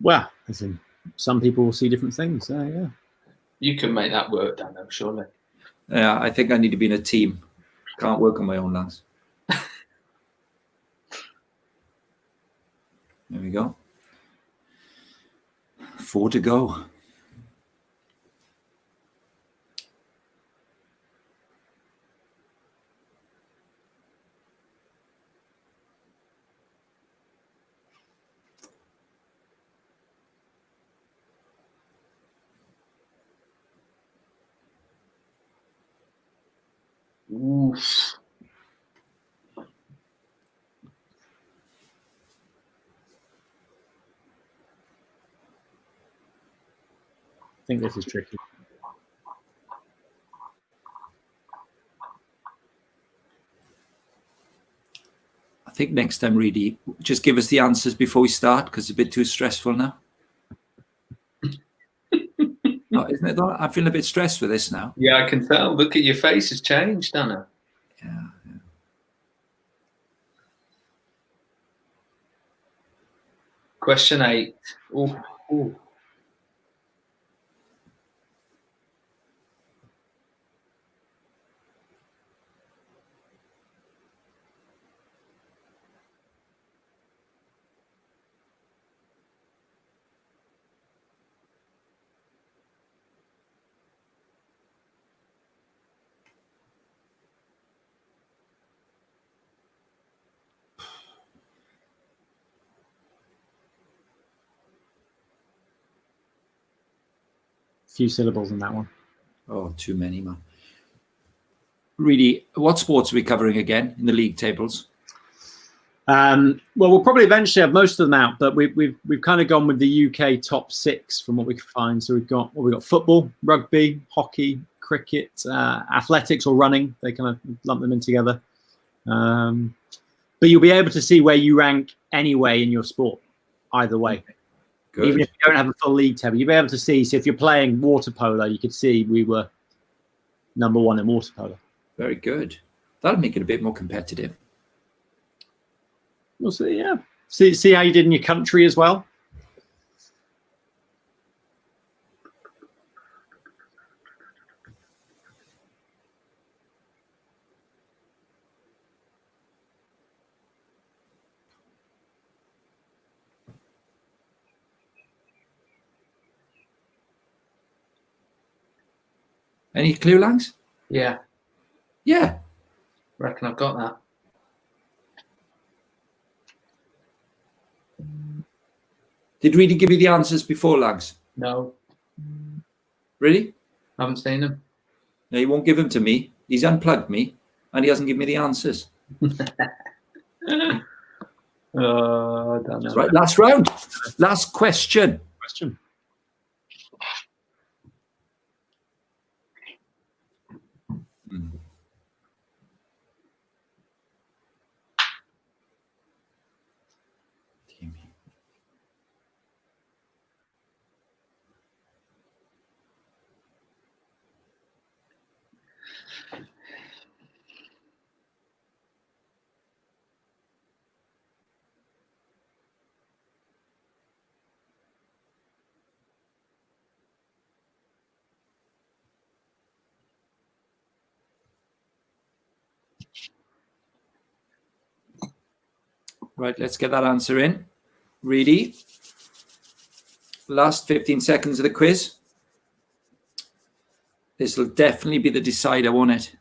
Well, as in, some people will see different things. Yeah. You can make that work, Dano, surely. Yeah, I think I need to be in a team. Can't work on my own, lads. There we go. 4 to go. Oof. I think this is tricky. I think next time, really, just give us the answers before we start because it's a bit too stressful now. Oh, isn't it? I'm feeling a bit stressed with this now. Yeah, I can tell. Look at your face has changed, Dano. Yeah. Question 8. Ooh. Few syllables in that one. Oh, too many, man. Really, what sports are we covering again in the league tables? Well, we'll probably eventually have most of them out, but we've kind of gone with the UK top 6 from what we can find. So we've got football, rugby, hockey, cricket, athletics or running. They kind of lump them in together. But you'll be able to see where you rank anyway in your sport, either way. Good. Even if you don't have a full league table, you'll be able to see. So if you're playing water polo, you could see we were number 1 in water polo. Very good. That'll make it a bit more competitive. We'll see, yeah. See how you did in your country as well. Any clue, Langs? Yeah, Yeah. reckon I've got that. Did Reedy give you the answers before, Langs? No, Really? I haven't seen them. No, he won't give them to me. He's unplugged me, and he hasn't given me the answers. I don't know. Right, last round. Last question. Right, let's get that answer in. Reedy. Last 15 seconds of the quiz. This will definitely be the decider, won't it?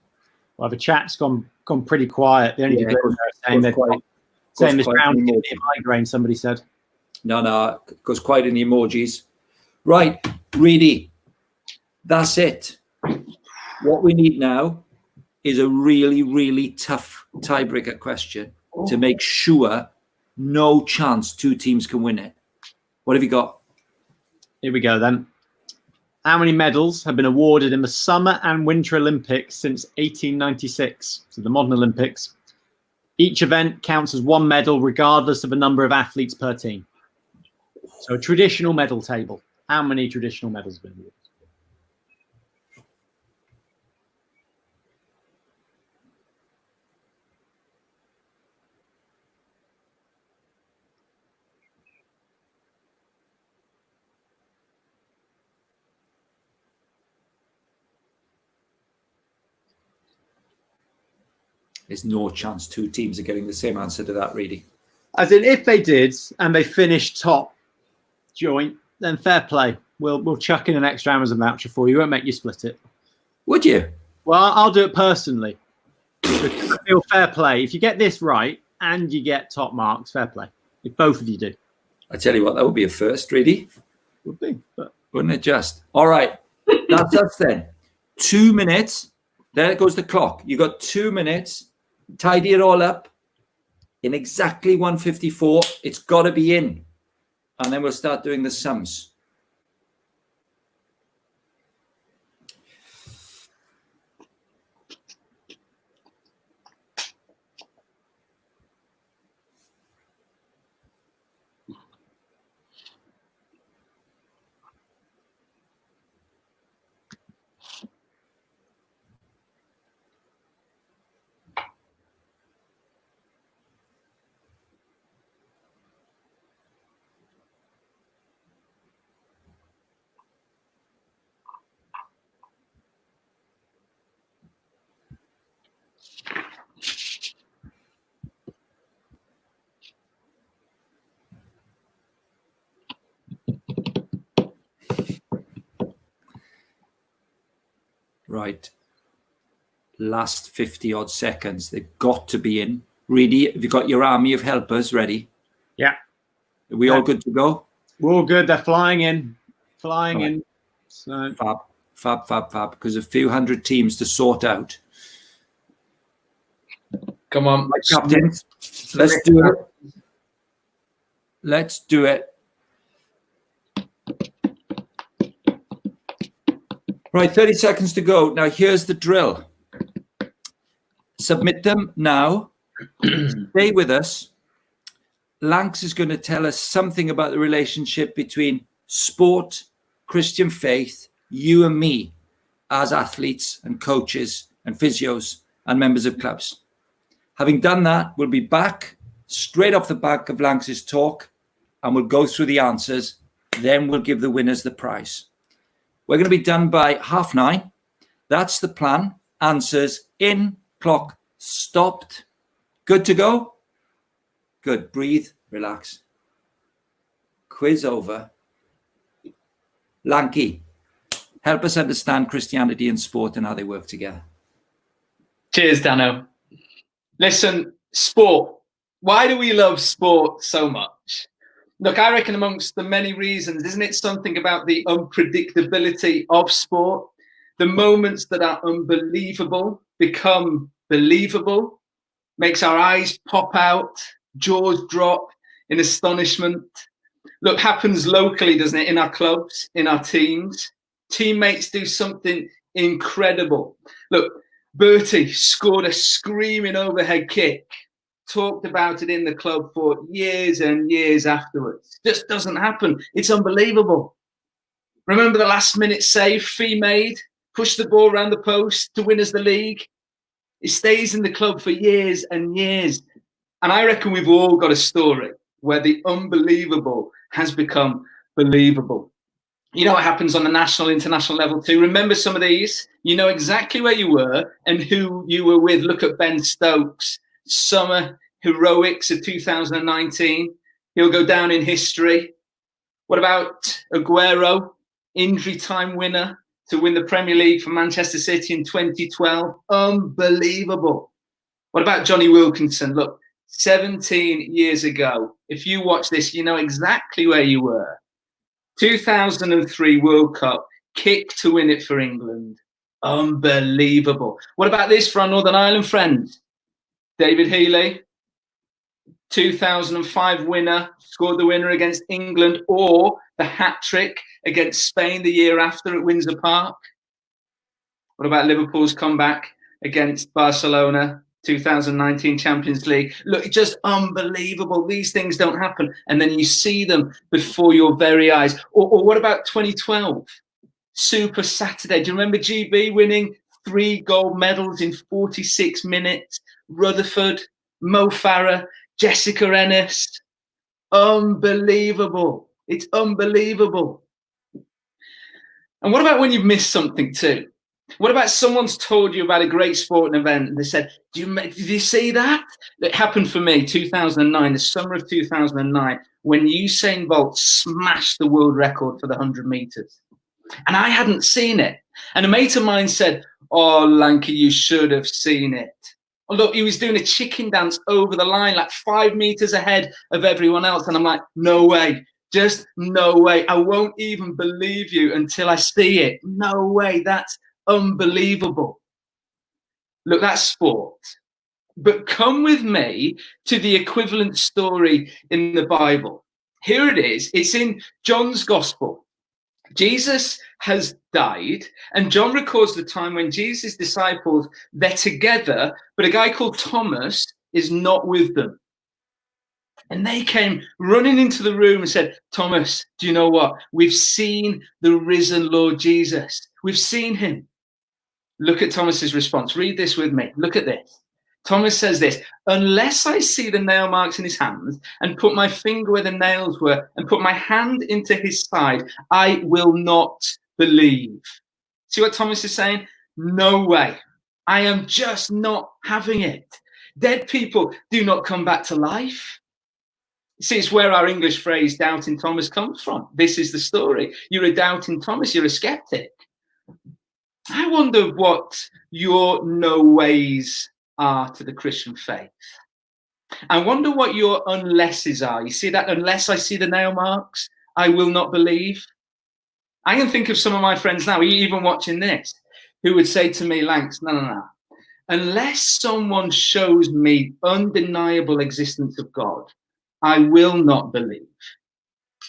Well, the chat's gone pretty quiet. The only people goes- saying goes they're quite- saying goes this quite round in gives emoji. me a migraine, somebody said. No, it goes quite in the emojis. Right, Reedy. That's it. What we need now is a really, really tough tiebreaker question to make sure no chance two teams can win it. What have you got? Here we go then. How many medals have been awarded in the Summer and Winter Olympics since 1896? So the modern Olympics. Each event counts as one medal regardless of the number of athletes per team. So a traditional medal table. How many traditional medals have been awarded? There's no chance two teams are getting the same answer to that, Reedy. As in, if they did and they finished top joint, then fair play. We'll chuck in an extra Amazon voucher for you. Won't make you split it. Would you? Well, I'll do it personally. Because I feel fair play. If you get this right and you get top marks, fair play. If both of you do. I tell you what, that would be a first, Reedy. Would be. But Wouldn't it just? All right. That's us then. 2 minutes. There goes the clock. You got 2 minutes. Tidy it all up in exactly 154. It's got to be in. And then we'll start doing the sums. Right. Last 50 odd seconds. They've got to be in. Reedy, have you got your army of helpers ready? yeah, Are we all good to go? we're all good. They're flying in. Flying Right. in. So Fab. Because a few hundred teams to sort out. Come on. Right, captains, let's do it. Let's do it. Right, 30 seconds to go. Now, here's the drill. Submit them now. Stay with us. Lanx is going to tell us something about the relationship between sport, Christian faith, you and me as athletes and coaches and physios and members of clubs. Having done that, we'll be back straight off the back of Lanx's talk and we'll go through the answers. Then we'll give the winners the prize. We're going to be done by 9:30. That's the plan. Answers in, clock stopped. Good to go? Good. Breathe, relax. Quiz over. Lanky, Help us understand Christianity and sport and how they work together. Cheers, Dano. Listen, sport. Why do we love sport so much? Look, I reckon amongst the many reasons, isn't it something about the unpredictability of sport? The moments that are unbelievable become believable, makes our eyes pop out, jaws drop in astonishment. Look, happens locally, doesn't it? In our clubs, in our teams. Teammates do something incredible. Look, Bertie scored a screaming overhead kick. Talked about it in the club for years and years afterwards. Just doesn't happen. It's unbelievable. Remember the last minute save Fee made? Pushed the ball around the post to win us the league. It stays in the club for years and years. And I reckon we've all got a story where the unbelievable has become believable. You know what happens on the national, international level too. Remember some of these? You know exactly where you were and who you were with. Look at Ben Stokes. Summer heroics of 2019. He'll go down in history. What about Aguero? Injury time winner to win the Premier League for Manchester City in 2012. Unbelievable. What about Johnny Wilkinson? Look, 17 years ago. If you watch this, you know exactly where you were. 2003 World Cup, kick to win it for England. Unbelievable. What about this for our Northern Ireland friends? David Healy, 2005 winner, scored the winner against England, or the hat-trick against Spain the year after at Windsor Park. What about Liverpool's comeback against Barcelona, 2019 Champions League? Look, it's just unbelievable. These things don't happen. And then you see them before your very eyes. Or what about 2012? Super Saturday. Do you remember GB winning 3 gold medals in 46 minutes? Rutherford, Mo Farah, Jessica Ennis. Unbelievable. It's unbelievable. And what about when you've missed something too? What about someone's told you about a great sporting event and they said, did you see that? It happened for me, 2009, the summer of 2009, when Usain Bolt smashed the world record for the 100 meters. And I hadn't seen it. And a mate of mine said, oh, Lanky, you should have seen it. Oh, look, he was doing a chicken dance over the line, like 5 meters ahead of everyone else. And I'm like, no way, just no way. I won't even believe you until I see it. No way, that's unbelievable. Look, that's sport. But come with me to the equivalent story in the Bible. Here it is. It's in John's Gospel. Jesus has died, and John records the time when Jesus' disciples, they're together, but a guy called Thomas is not with them. And they came running into the room and said, Thomas, do you know what? We've seen the risen Lord Jesus. We've seen him. Look at Thomas's response. Read this with me. Look at this. Thomas says this, unless I see the nail marks in his hands and put my finger where the nails were and put my hand into his side, I will not believe. See what Thomas is saying? No way. I am just not having it. Dead people do not come back to life. See, it's where our English phrase doubting Thomas comes from. This is the story. You're a doubting Thomas. You're a skeptic. I wonder what your no ways are to the Christian faith. I wonder what your unlesses are. You see that? Unless I see the nail marks, I will not believe. I can think of some of my friends now, even watching this, who would say to me, Lanks, no. Unless someone shows me undeniable existence of God, I will not believe.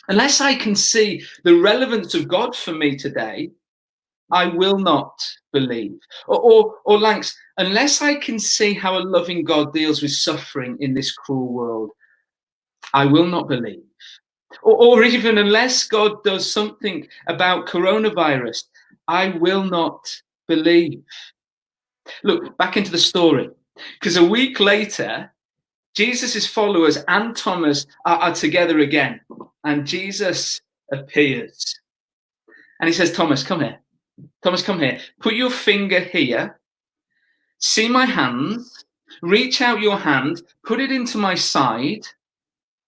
Unless I can see the relevance of God for me today, I will not believe. Or Lanks, unless I can see how a loving God deals with suffering in this cruel world, I will not believe. Or even unless God does something about coronavirus, I will not believe. Look, back into the story. Because a week later, Jesus' followers and Thomas are together again. And Jesus appears. And he says, Thomas, come here. Thomas, come here. Put your finger here. See my hands. Reach out your hand. Put it into my side.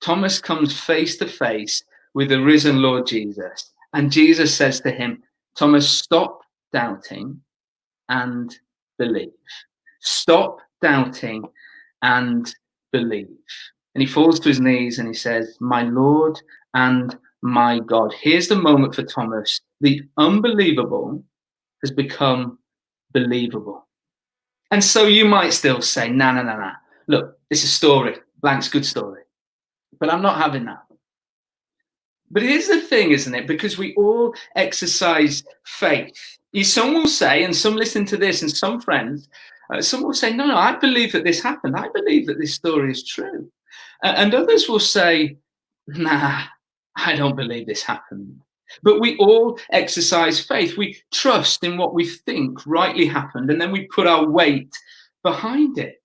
Thomas comes face to face with the risen Lord Jesus. And Jesus says to him, Thomas, stop doubting and believe. Stop doubting and believe. And he falls to his knees and he says, my Lord and my God. Here's the moment for Thomas. The unbelievable has become believable. And so you might still say, nah. Look, it's a story. Blank's good story. But I'm not having that. But here's the thing, isn't it? Because we all exercise faith. Some will say, and some listen to this, and some friends, some will say, no, I believe that this happened. I believe that this story is true. And others will say, nah, I don't believe this happened. But we all exercise faith. We trust in what we think rightly happened, and then we put our weight behind it.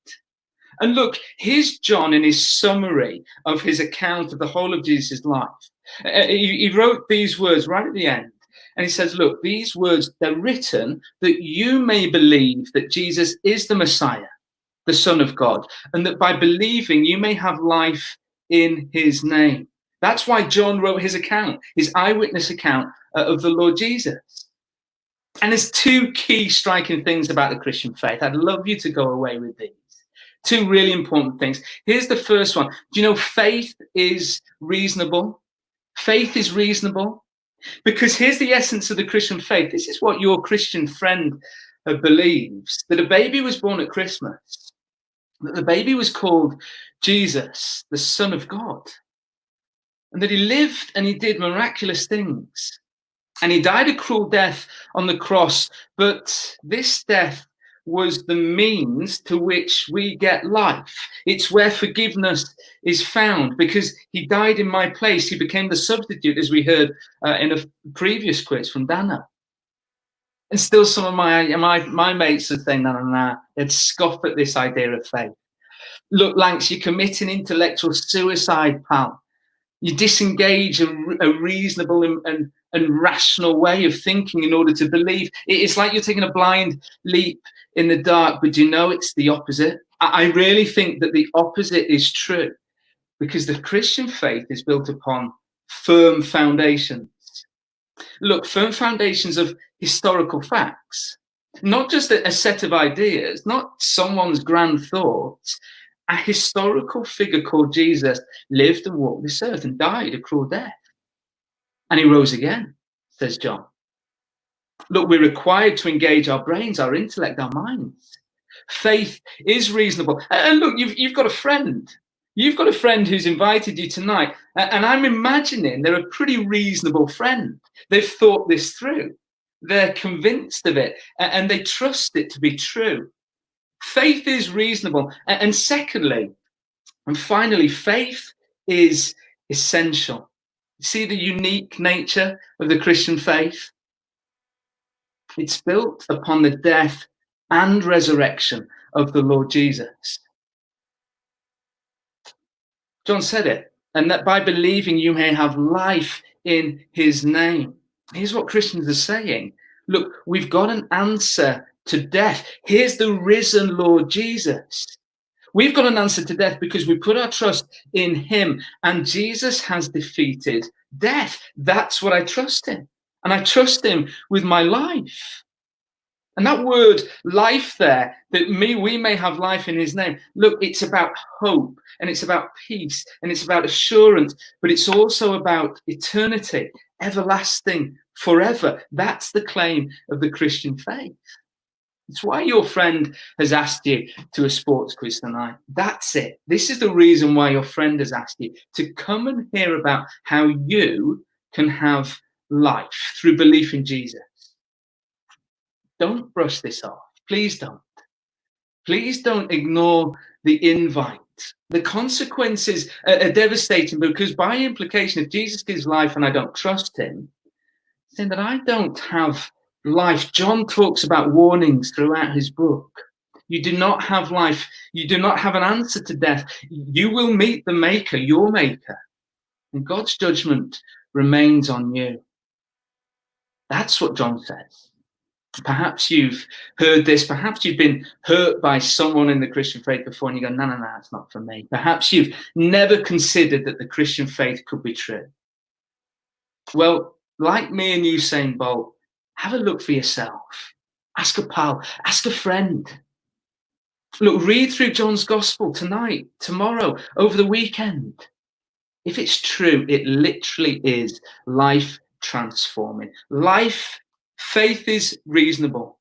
And look, here's John in his summary of his account of the whole of Jesus' life. He wrote these words right at the end. And he says, look, these words, they're written that you may believe that Jesus is the Messiah, the Son of God, and that by believing you may have life in his name. That's why John wrote his account, his eyewitness account of the Lord Jesus. And there's two key striking things about the Christian faith. I'd love you to go away with these. Two really important things. Here's the first one. Do you know faith is reasonable? Faith is reasonable. Because here's the essence of the Christian faith. This is what your Christian friend believes. That a baby was born at Christmas. That the baby was called Jesus, the Son of God. And that he lived and he did miraculous things. And he died a cruel death on the cross. But this death was the means to which we get life. It's where forgiveness is found, because he died in my place. He became the substitute, as we heard in a previous quiz from Dana. And still some of my mates are saying, no, they'd scoff at this idea of faith. Look, Lanks, you're committing intellectual suicide, pal. You disengage a reasonable and rational way of thinking in order to believe. It's like you're taking a blind leap in the dark, but you know it's the opposite. I really think that the opposite is true, because the Christian faith is built upon firm foundations. Look, firm foundations of historical facts, not just a set of ideas, not someone's grand thoughts. A historical figure called Jesus lived and walked this earth and died a cruel death. And he rose again, says John. Look, we're required to engage our brains, our intellect, our minds. Faith is reasonable. And look, you've got a friend. You've got a friend who's invited you tonight. And I'm imagining they're a pretty reasonable friend. They've thought this through. They're convinced of it. And they trust it to be true. Faith is reasonable. And secondly, and finally, faith is essential. See the unique nature of the Christian faith? It's built upon the death and resurrection of the Lord Jesus. John said it, and that by believing you may have life in his name. Here's what Christians are saying. Look, we've got an answer to death. Here's the risen Lord Jesus. We've got an answer to death because we put our trust in him, and Jesus has defeated death. That's what I trust in. And I trust him with my life. And that word life there, that we may have life in his name. Look, it's about hope, and it's about peace, and it's about assurance, but it's also about eternity, everlasting, forever. That's the claim of the Christian faith. It's why your friend has asked you to a sports quiz tonight. That's it. This is the reason why your friend has asked you to come and hear about how you can have life through belief in Jesus. Don't brush this off. Please don't. Please don't ignore the invite. The consequences are devastating, because by implication, if Jesus gives life and I don't trust him, then that I don't have life. John talks about warnings throughout his book. You do not have life. You do not have an answer to death. You will meet the maker, your maker. And God's judgment remains on you. That's what John says. Perhaps you've heard this. Perhaps you've been hurt by someone in the Christian faith before and you go, no, it's not for me. Perhaps you've never considered that the Christian faith could be true. Well, like me and Usain Bolt, Have a look for yourself. Ask a pal, ask a friend. Look, read through John's Gospel tonight, tomorrow, over the weekend. If it's true, it literally is life transforming. Faith is reasonable.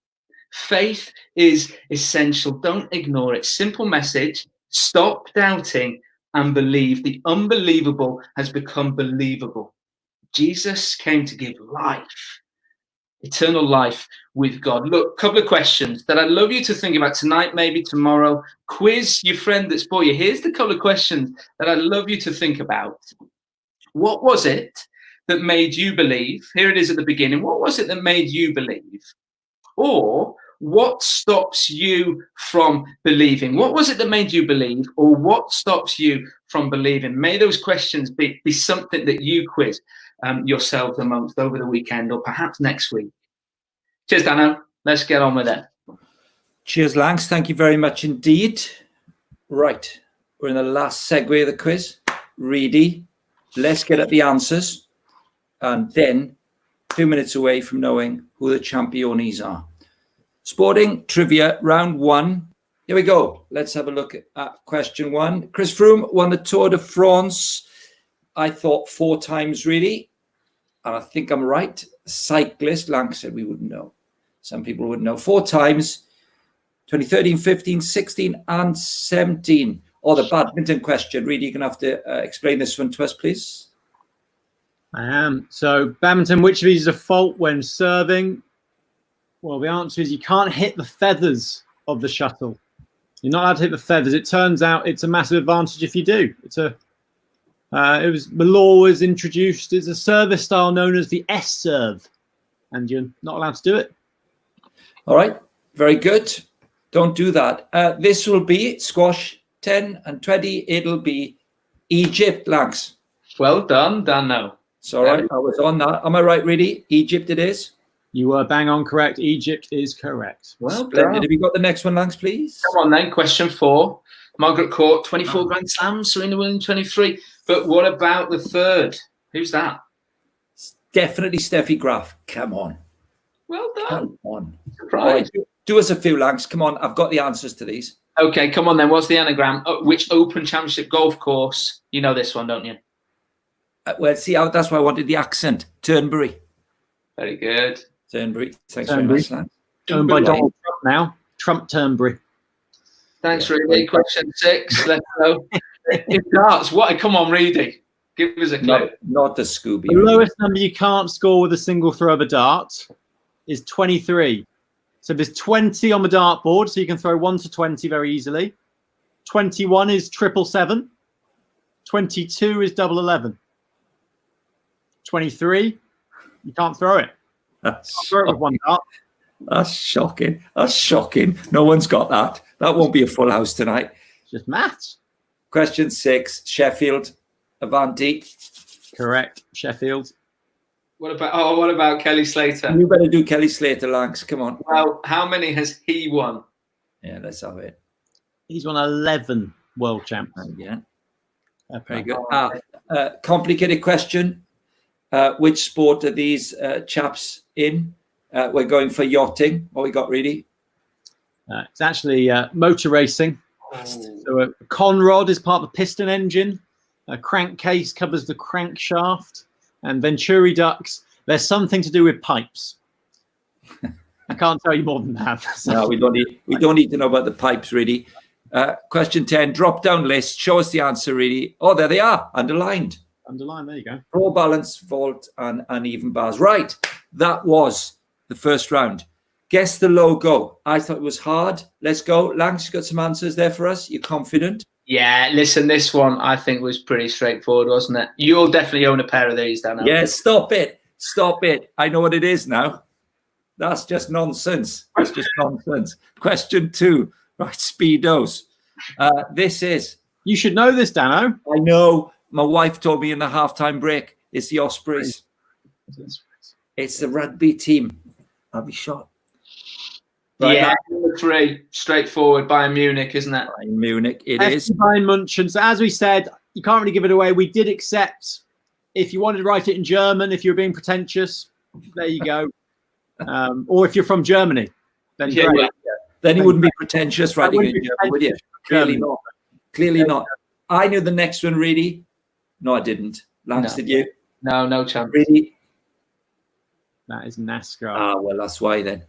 Faith is essential. Don't ignore it. Simple message. Stop doubting and believe. The unbelievable has become believable. Jesus came to give life, eternal life with God. Look, a couple of questions that I'd love you to think about tonight, maybe tomorrow. Quiz your friend that's bought you. Here's the couple of questions that I'd love you to think about. What was it that made you believe? Here it is at the beginning. What was it that made you believe? Or what stops you from believing? What was it that made you believe? Or what stops you from believing? May those questions be something that you quiz yourselves amongst over the weekend or perhaps next week. Cheers, Dano. Let's get on with it. Cheers, Langs. Thank you very much indeed. Right. We're in the last segue of the quiz. Ready. Let's get at the answers. And then 2 minutes away from knowing who the championes are. Sporting trivia, round 1. Here we go. Let's have a look at question 1. Chris Froome won the Tour de France, I thought 4 times, really. And I think I'm right. Cyclist, Lang said we wouldn't know. Some people wouldn't know. 4 times, 2013, 15, 16, and 17. Or the badminton question. Really, you're going to have to explain this one to us, please. I am. So, badminton, which of these is a fault when serving? Well, the answer is you can't hit the feathers of the shuttle. You're not allowed to hit the feathers. It turns out it's a massive advantage if you do. The law was introduced as a service style known as the S-serve, and you're not allowed to do it. All right, very good. Don't do that. This will be squash 10 and 20. It'll be Egypt, Langs. Well done, Dano. It's all right. I was on that. Am I right, really? Egypt it is. You were bang on correct. Egypt is correct. Well Splendid. done. Have you got the next one, Langs, please? Come on then, question 4. Margaret Court, 24 Grand Slams, Serena Williams, 23. But what about the third? Who's that? Definitely Steffi Graf. Come on. Well done. Come on. Surprise. Right. Do us a few, Langs. Come on. I've got the answers to these. Okay, come on then. What's the anagram? Which Open Championship golf course? You know this one, don't you? Well, see, that's why I wanted the accent. Turnberry. Very good. Turnberry. Thanks Turnberry. very much, Langs. Owned by Donald Trump now. Trump Turnberry. Thanks, Reedy. Question 6. Let's go. It darts. What? Come on, Reedy. Give us a clue. Not the Scooby. The lowest number you can't score with a single throw of a dart is 23. So there's 20 on the dartboard, so you can throw 1 to 20 very easily. 21 is 777. 22 is 11. 23, you can't throw it. That's Throw it with one dart. That's shocking. That's shocking. No one's got that. That won't be a full house tonight. It's just maths. Question 6, Sheffield, Avanti. Correct. Sheffield. What about Kelly Slater? You better do Kelly Slater, Langs. Come on. Well, how many has he won? Yeah, let's have it. He's won 11 world champs. Yeah. Very good. Complicated question. Which sport are these chaps in? We're going for yachting. What we got, really? It's actually motor racing. So a conrod is part of the piston engine. A crankcase covers the crankshaft. And Venturi ducts, there's something to do with pipes. I can't tell you more than that. No, we don't need to know about the pipes, really. Question 10, drop down list. Show us the answer, really. Oh, there they are, underlined. Underline, there you go. Raw balance, vault, and uneven bars. Right, that was the first round. Guess the logo. I thought it was hard. Let's go. Langs, you got some answers there for us? You're confident? Yeah, listen, this one I think was pretty straightforward, wasn't it? You'll definitely own a pair of these, Dan. Yeah, stop it. Stop it. I know what it is now. That's just nonsense. That's just nonsense. Question 2. Right, Speedos. This is... You should know this, Dano. I know. My wife told me in the halftime break, it's the Ospreys. It's the rugby team. I'll be shot. Right, yeah, number 3, straightforward, Bayern Munich, isn't it? Bayern Munich, it FC is. Bayern München. So as we said, you can't really give it away. We did accept if you wanted to write it in German, if you were being pretentious. There you go. Or if you're from Germany, then Yeah, great. yeah. Then you wouldn't be pretentious writing wouldn't in be German, would you? pretentious Clearly German. not. Clearly not. I knew the next one, really. No, I didn't. Lance, No. did you? No chance. Really? That is NASCAR. Ah, well, that's why then.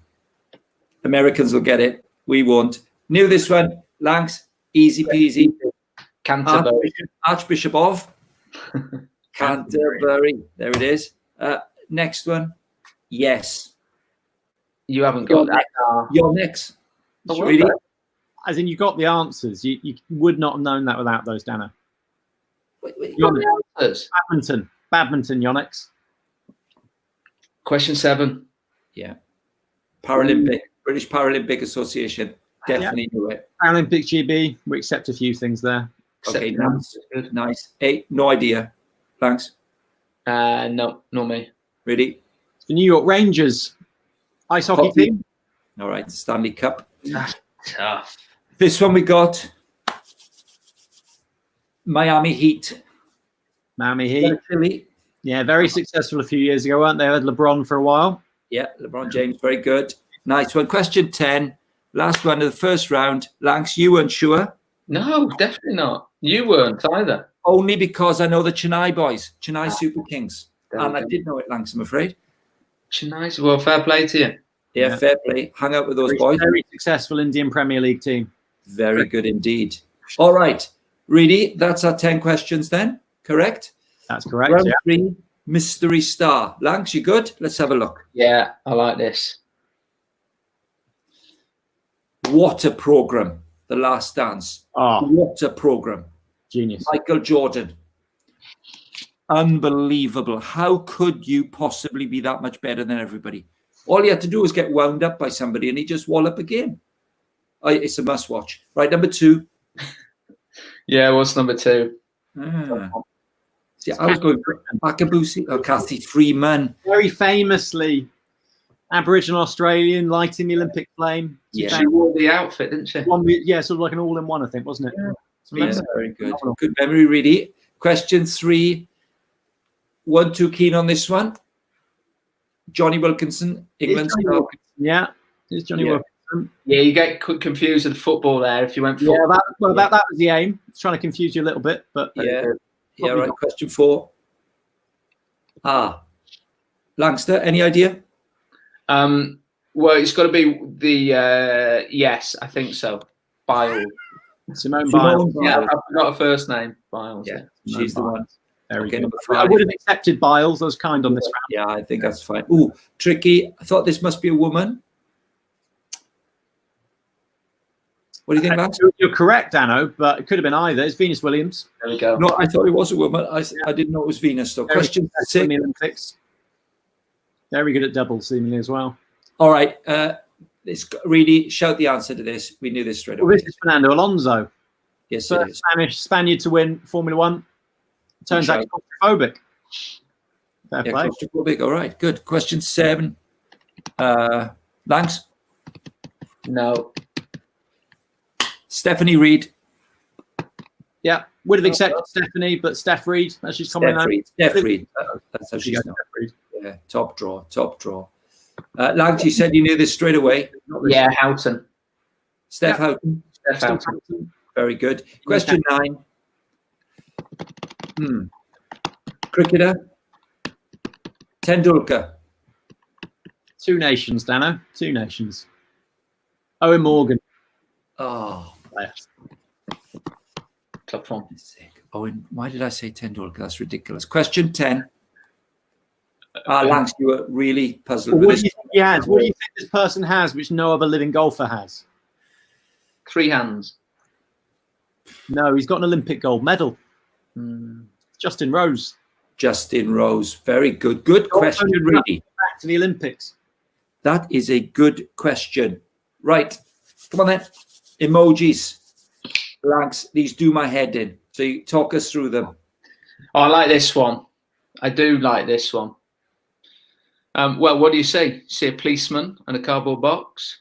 Americans will get it. We won't. Knew this one. Lance, easy peasy. Canterbury. Archbishop of Canterbury. There it is. Next one. Yes. You haven't got that. You're next. Oh, well Really? done. As in, you got the answers. You would not have known that without those, Dano. Wait. You got the answers. Badminton, Yonex. Question 7. Yeah. Paralympic. British Paralympic Association. Definitely knew it. Paralympic GB. We accept a few things there. Okay, Except- nice. Hey, no idea. Thanks. No, not me. Really? The New York Rangers ice hockey Hockey. team. All right. Stanley Cup. That's tough. This one we got Miami Heat. Miami Heat. Philly. Yeah, very successful a few years ago, weren't they? Had LeBron for a while. Yeah, LeBron James, very good. Nice one. Question 10. Last one of the first round. Lanks, you weren't sure. No, definitely not. You weren't either. Only because I know the Chennai boys, Chennai Super Kings. There And we I go. did know it, Lanks, I'm afraid. Nice. Well, fair play to you. Yeah, fair play. Hang out with those boys. Very successful Indian Premier League team. Very good indeed. All right. Reedy, that's our 10 questions then. Correct? That's correct. Round Yeah. 3, Mystery Star. Lanks, you good? Let's have a look. Yeah, I like this. What a program. The Last Dance. Oh, What a program. genius. Michael Jordan. Unbelievable. How could you possibly be that much better than everybody? All you had to do was get wound up by somebody and he just wallop a game. It's a must watch. Right, number 2. Yeah, what's number 2? See, I was going for Akabusi or Kathy Freeman. Very famously Aboriginal Australian lighting the Olympic flame. Yeah. She wore the outfit, didn't she? Yeah, sort of like an all-in-one, I think, wasn't it? Yeah. Yeah, very good. Good memory, really. Question 3. 1 too keen on this one. Johnny Wilkinson, England. Yeah, it's Johnny Yeah. Wilkinson. Yeah, you get confused with football there if you went Yeah, football. that was the aim. It's trying to confuse you a little bit, but Yeah, right. Question 4. Langster, any idea? Well, it's got to be the yes, I think so. Biles. Simone Biles. Yeah, I've got a first name. Biles. Yeah, Yeah. she's the one. Very Okay, good. number I 5. would have accepted Biles. I was kind on this round. Yeah, I think that's fine. Ooh, tricky. I thought this must be a woman. What do you think, Lance? You're correct, Dano, but it could have been either. It's Venus Williams. There we go. No, I thought it was a woman. I didn't know it was Venus. So, question in 6. the Olympics. Very good at doubles, seemingly as well. All right. Let's really shout the answer to this. We knew this straight Well, away. this is Fernando Alonso. Yes, it First is. Spaniard to win Formula One. Turns out he's claustrophobic. Fair Yeah, play. claustrophobic. All right, good. Question 7. Langs, No. Stephanie Reed. Yeah, would have accepted Stephanie, but Steph Reed, as she's coming out. Steph Reed. That's how she's known. Steph Reed. Yeah, top draw. Langs, you said you knew this straight away. Yeah, Houghton. Steph Yeah. Houghton. Steph Houghton. Very good. Question 9. Cricketer. Tendulkar. 2 nations, Dano. 2 nations. Owen Morgan. Oh, Top one. sick. Owen, why did I say Tendulkar? That's ridiculous. Question 10. Langs, you were really puzzled with What do this. you think he has? What do you think this person has, which no other living golfer has? 3 hands. No, he's got an Olympic gold medal. Justin Rose. Justin Rose. Very good. Good question, really. Back to the Olympics. That is a good question. Right. Come on then. Emojis. Lanks, these do my head in. So you talk us through them. Oh, I like this one. I do like this one. Well, what do you see? See a policeman and a cardboard box?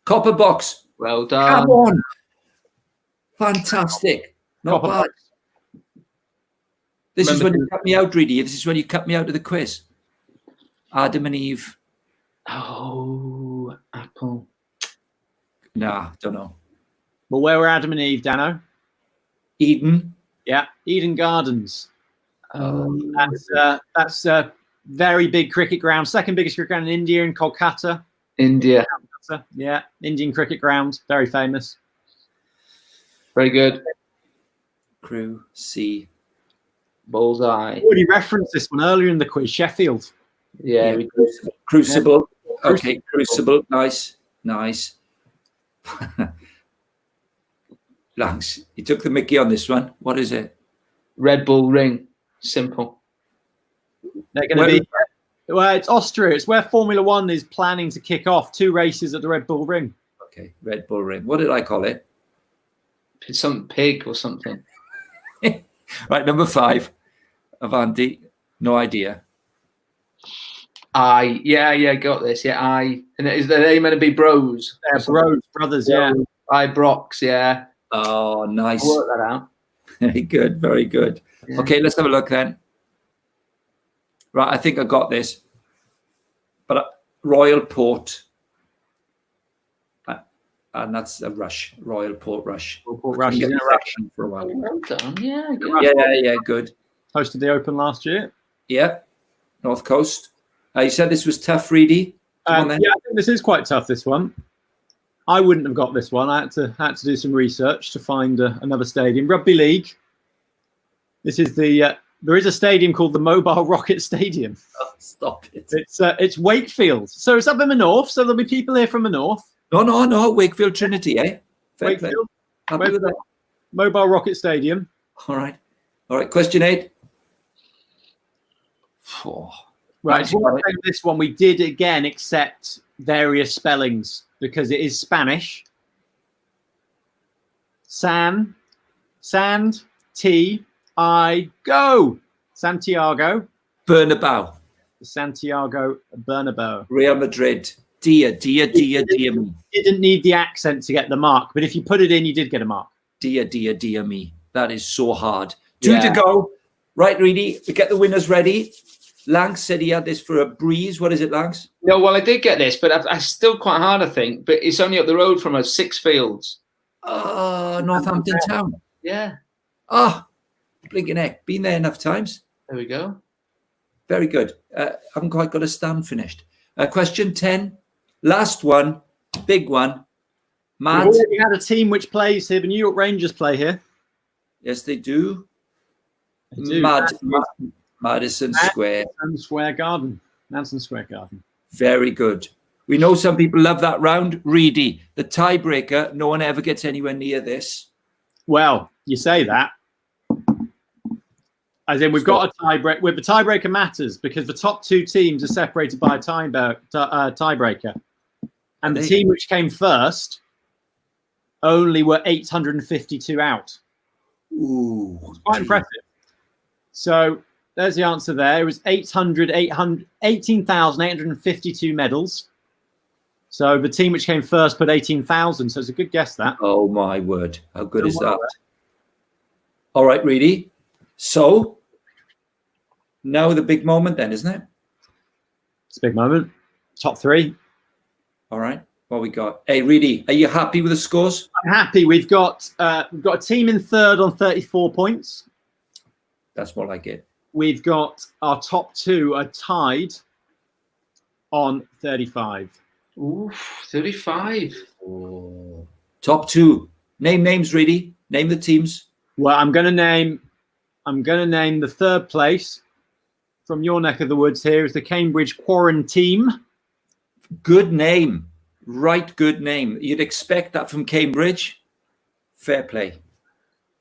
Copper box. Well done. Come on. Fantastic. Not Copper bad. box. This is Remember when you cut me out, really. This is when you cut me out of the quiz. Adam and Eve. Oh, Apple. Nah, don't know. But where were Adam and Eve, Dano? Eden. Yeah, Eden Gardens. Oh, That's a very big cricket ground. Second biggest cricket ground in India, in Kolkata. India. Yeah, Indian cricket ground. Very famous. Very good. Crew C. Bullseye. Already referenced this one earlier in the quiz. Sheffield. Yeah, we did. Crucible. Yeah. Okay, Crucible. Nice. Thanks. You took the mickey on this one. What is it? Red Bull Ring. Simple. They're going to be. Well, it's Austria. It's where Formula One is planning to kick off 2 races at the Red Bull Ring. Okay, Red Bull Ring. What did I call it? It's some pig or something. Right, number 5. Avanti. No idea. Yeah, got this. Yeah, and are they meant to be bros? They're brothers, yeah. Brox, yeah. Oh, nice. I'll work that out. Very good, very good. Yeah. Okay, let's have a look then. Right, I think I got this. But Royal Port. And that's a rush. Royal Port Rush. Port Rush is Get in a the rush. section for a while. Well done. Yeah, good. Yeah, good. Hosted the Open last year. Yeah, North Coast. You said this was tough, Reedy. Yeah, I think this is quite tough, this one. I wouldn't have got this one. I had to do some research to find another stadium. Rugby League. This is there is a stadium called the Mobile Rocket Stadium. Oh, stop it. It's Wakefield. So it's up in the north. So there'll be people here from the north. No. Wakefield Trinity, eh? Fair play. Wakefield. Happy with that. Mobile Rocket Stadium. All right. Question 8. Right. So this one we did again accept various spellings because it is Spanish. Sand, go. Santiago. Bernabeu. Santiago Bernabeu. Real Madrid. Dear me. Didn't need the accent to get the mark, but if you put it in, you did get a mark. Dear me. That is so hard. 2 to go. Right, Reedy, we get the winners ready. Langs said he had this for a breeze. What is it, Langs? No, well, I did get this, but I still quite hard, I think. But it's only up the road from us, 6 fields. Oh, Northampton Town. Yeah. Oh, blinking heck. Been there enough times. There we go. Very good. Haven't quite got a stand finished. Question 10. Last one. Big one. Mad. We've already had a team which plays here. The New York Rangers play here. Yes, they do. They do. Madison Square. Madison Square Garden. Very good. We know some people love that round. Reedy, the tiebreaker. No one ever gets anywhere near this. Well, you say that. As in, we've got a tiebreaker. The tiebreaker matters because the top 2 teams are separated by a tiebreaker. And the team which came first only were 852 out. Ooh. It's quite impressive. So there's the answer there. It was 18,852 medals. So the team which came first put 18,000. So it's a good guess, that. Oh, my word. How good is that? All right, Reedy. So now the big moment then, isn't it? It's a big moment. Top 3. All right. What we got? Hey, Reedy, are you happy with the scores? I'm happy. We've got a team in 3rd on 34 points. That's more like it. We've got our top 2 are tied on 35. Ooh, 35. Oh. Top 2. Name names, Reedy. Name the teams. Well, I'm going to name the 3rd place from your neck of the woods here is the Cambridge Quarantine. Good name. Right, good name. You'd expect that from Cambridge. Fair play.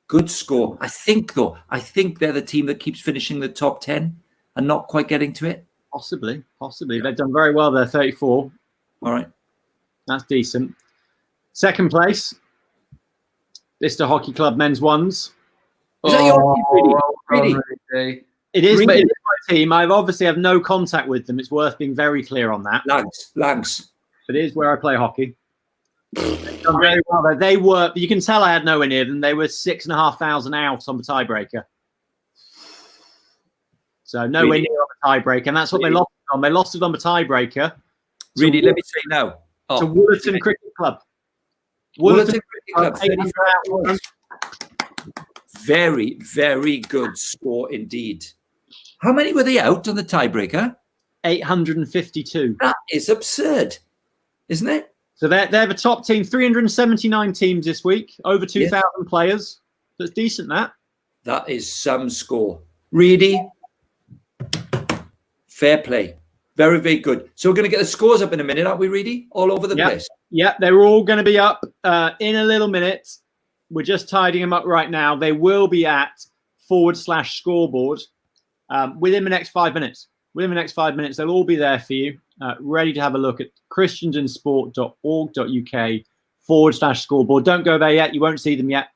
Good score. I think they're the team that keeps finishing the top 10 and not quite getting to it. Possibly. They've done very well there, 34. All right. That's decent. 2nd place, Lister Hockey Club Men's Ones. Is that your team, Reedy? It is, but it is my team. I obviously have no contact with them. It's worth being very clear on that. Langs. But it is where I play hockey. They've done very well there. They were, you can tell I had nowhere near them. They were 6,500 out on the tiebreaker. So nowhere near on the tiebreaker. And that's what they lost it on. They lost it on the tiebreaker. Really, let me say now. To Woollerton Cricket Club. Woollerton Cricket Club. 800. Very, very good score indeed. How many were they out on the tiebreaker? 852. That is absurd, isn't it? So they're the top team. 379 teams this week. Over 2,000 players. That's decent, that. That is some score. Reedy, fair play. Very, very good. So we're going to get the scores up in a minute, aren't we, Reedy? All over the place. Yeah, they're all going to be up in a little minute. We're just tidying them up right now. They will be at /scoreboard within the next 5 minutes. Within the next 5 minutes, they'll all be there for you, ready to have a look at christiansinsport.org.uk /scoreboard. Don't go there yet. You won't see them yet.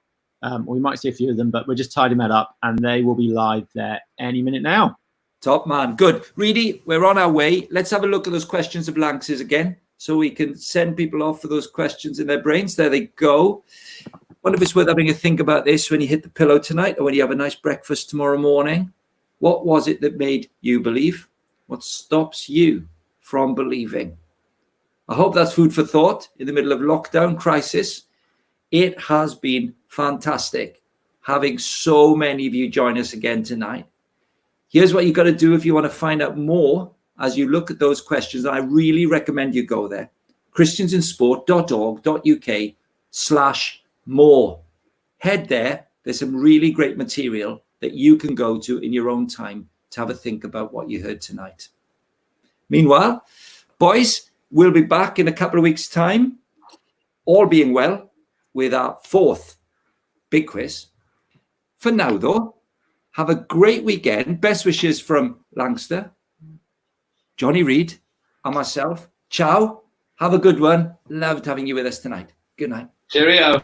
We might see a few of them, but we're just tidying that up, and they will be live there any minute now. Top man. Good. Reedy, we're on our way. Let's have a look at those questions of Lanx's again so we can send people off for those questions in their brains. There they go. Wonder if it's worth having a think about this when you hit the pillow tonight or when you have a nice breakfast tomorrow morning. What was it that made you believe? What stops you from believing? I hope that's food for thought in the middle of lockdown crisis. It has been fantastic having so many of you join us again tonight. Here's what you've got to do if you want to find out more as you look at those questions. And I really recommend you go there. christiansinsport.org.uk/more. Head there. There's some really great material that you can go to in your own time to have a think about what you heard tonight. Meanwhile, boys, we'll be back in a couple of weeks' time, all being well, with our 4th big quiz. For now, though, have a great weekend. Best wishes from Langster, Johnny Reid, and myself. Ciao. Have a good one. Loved having you with us tonight. Good night. Cheerio.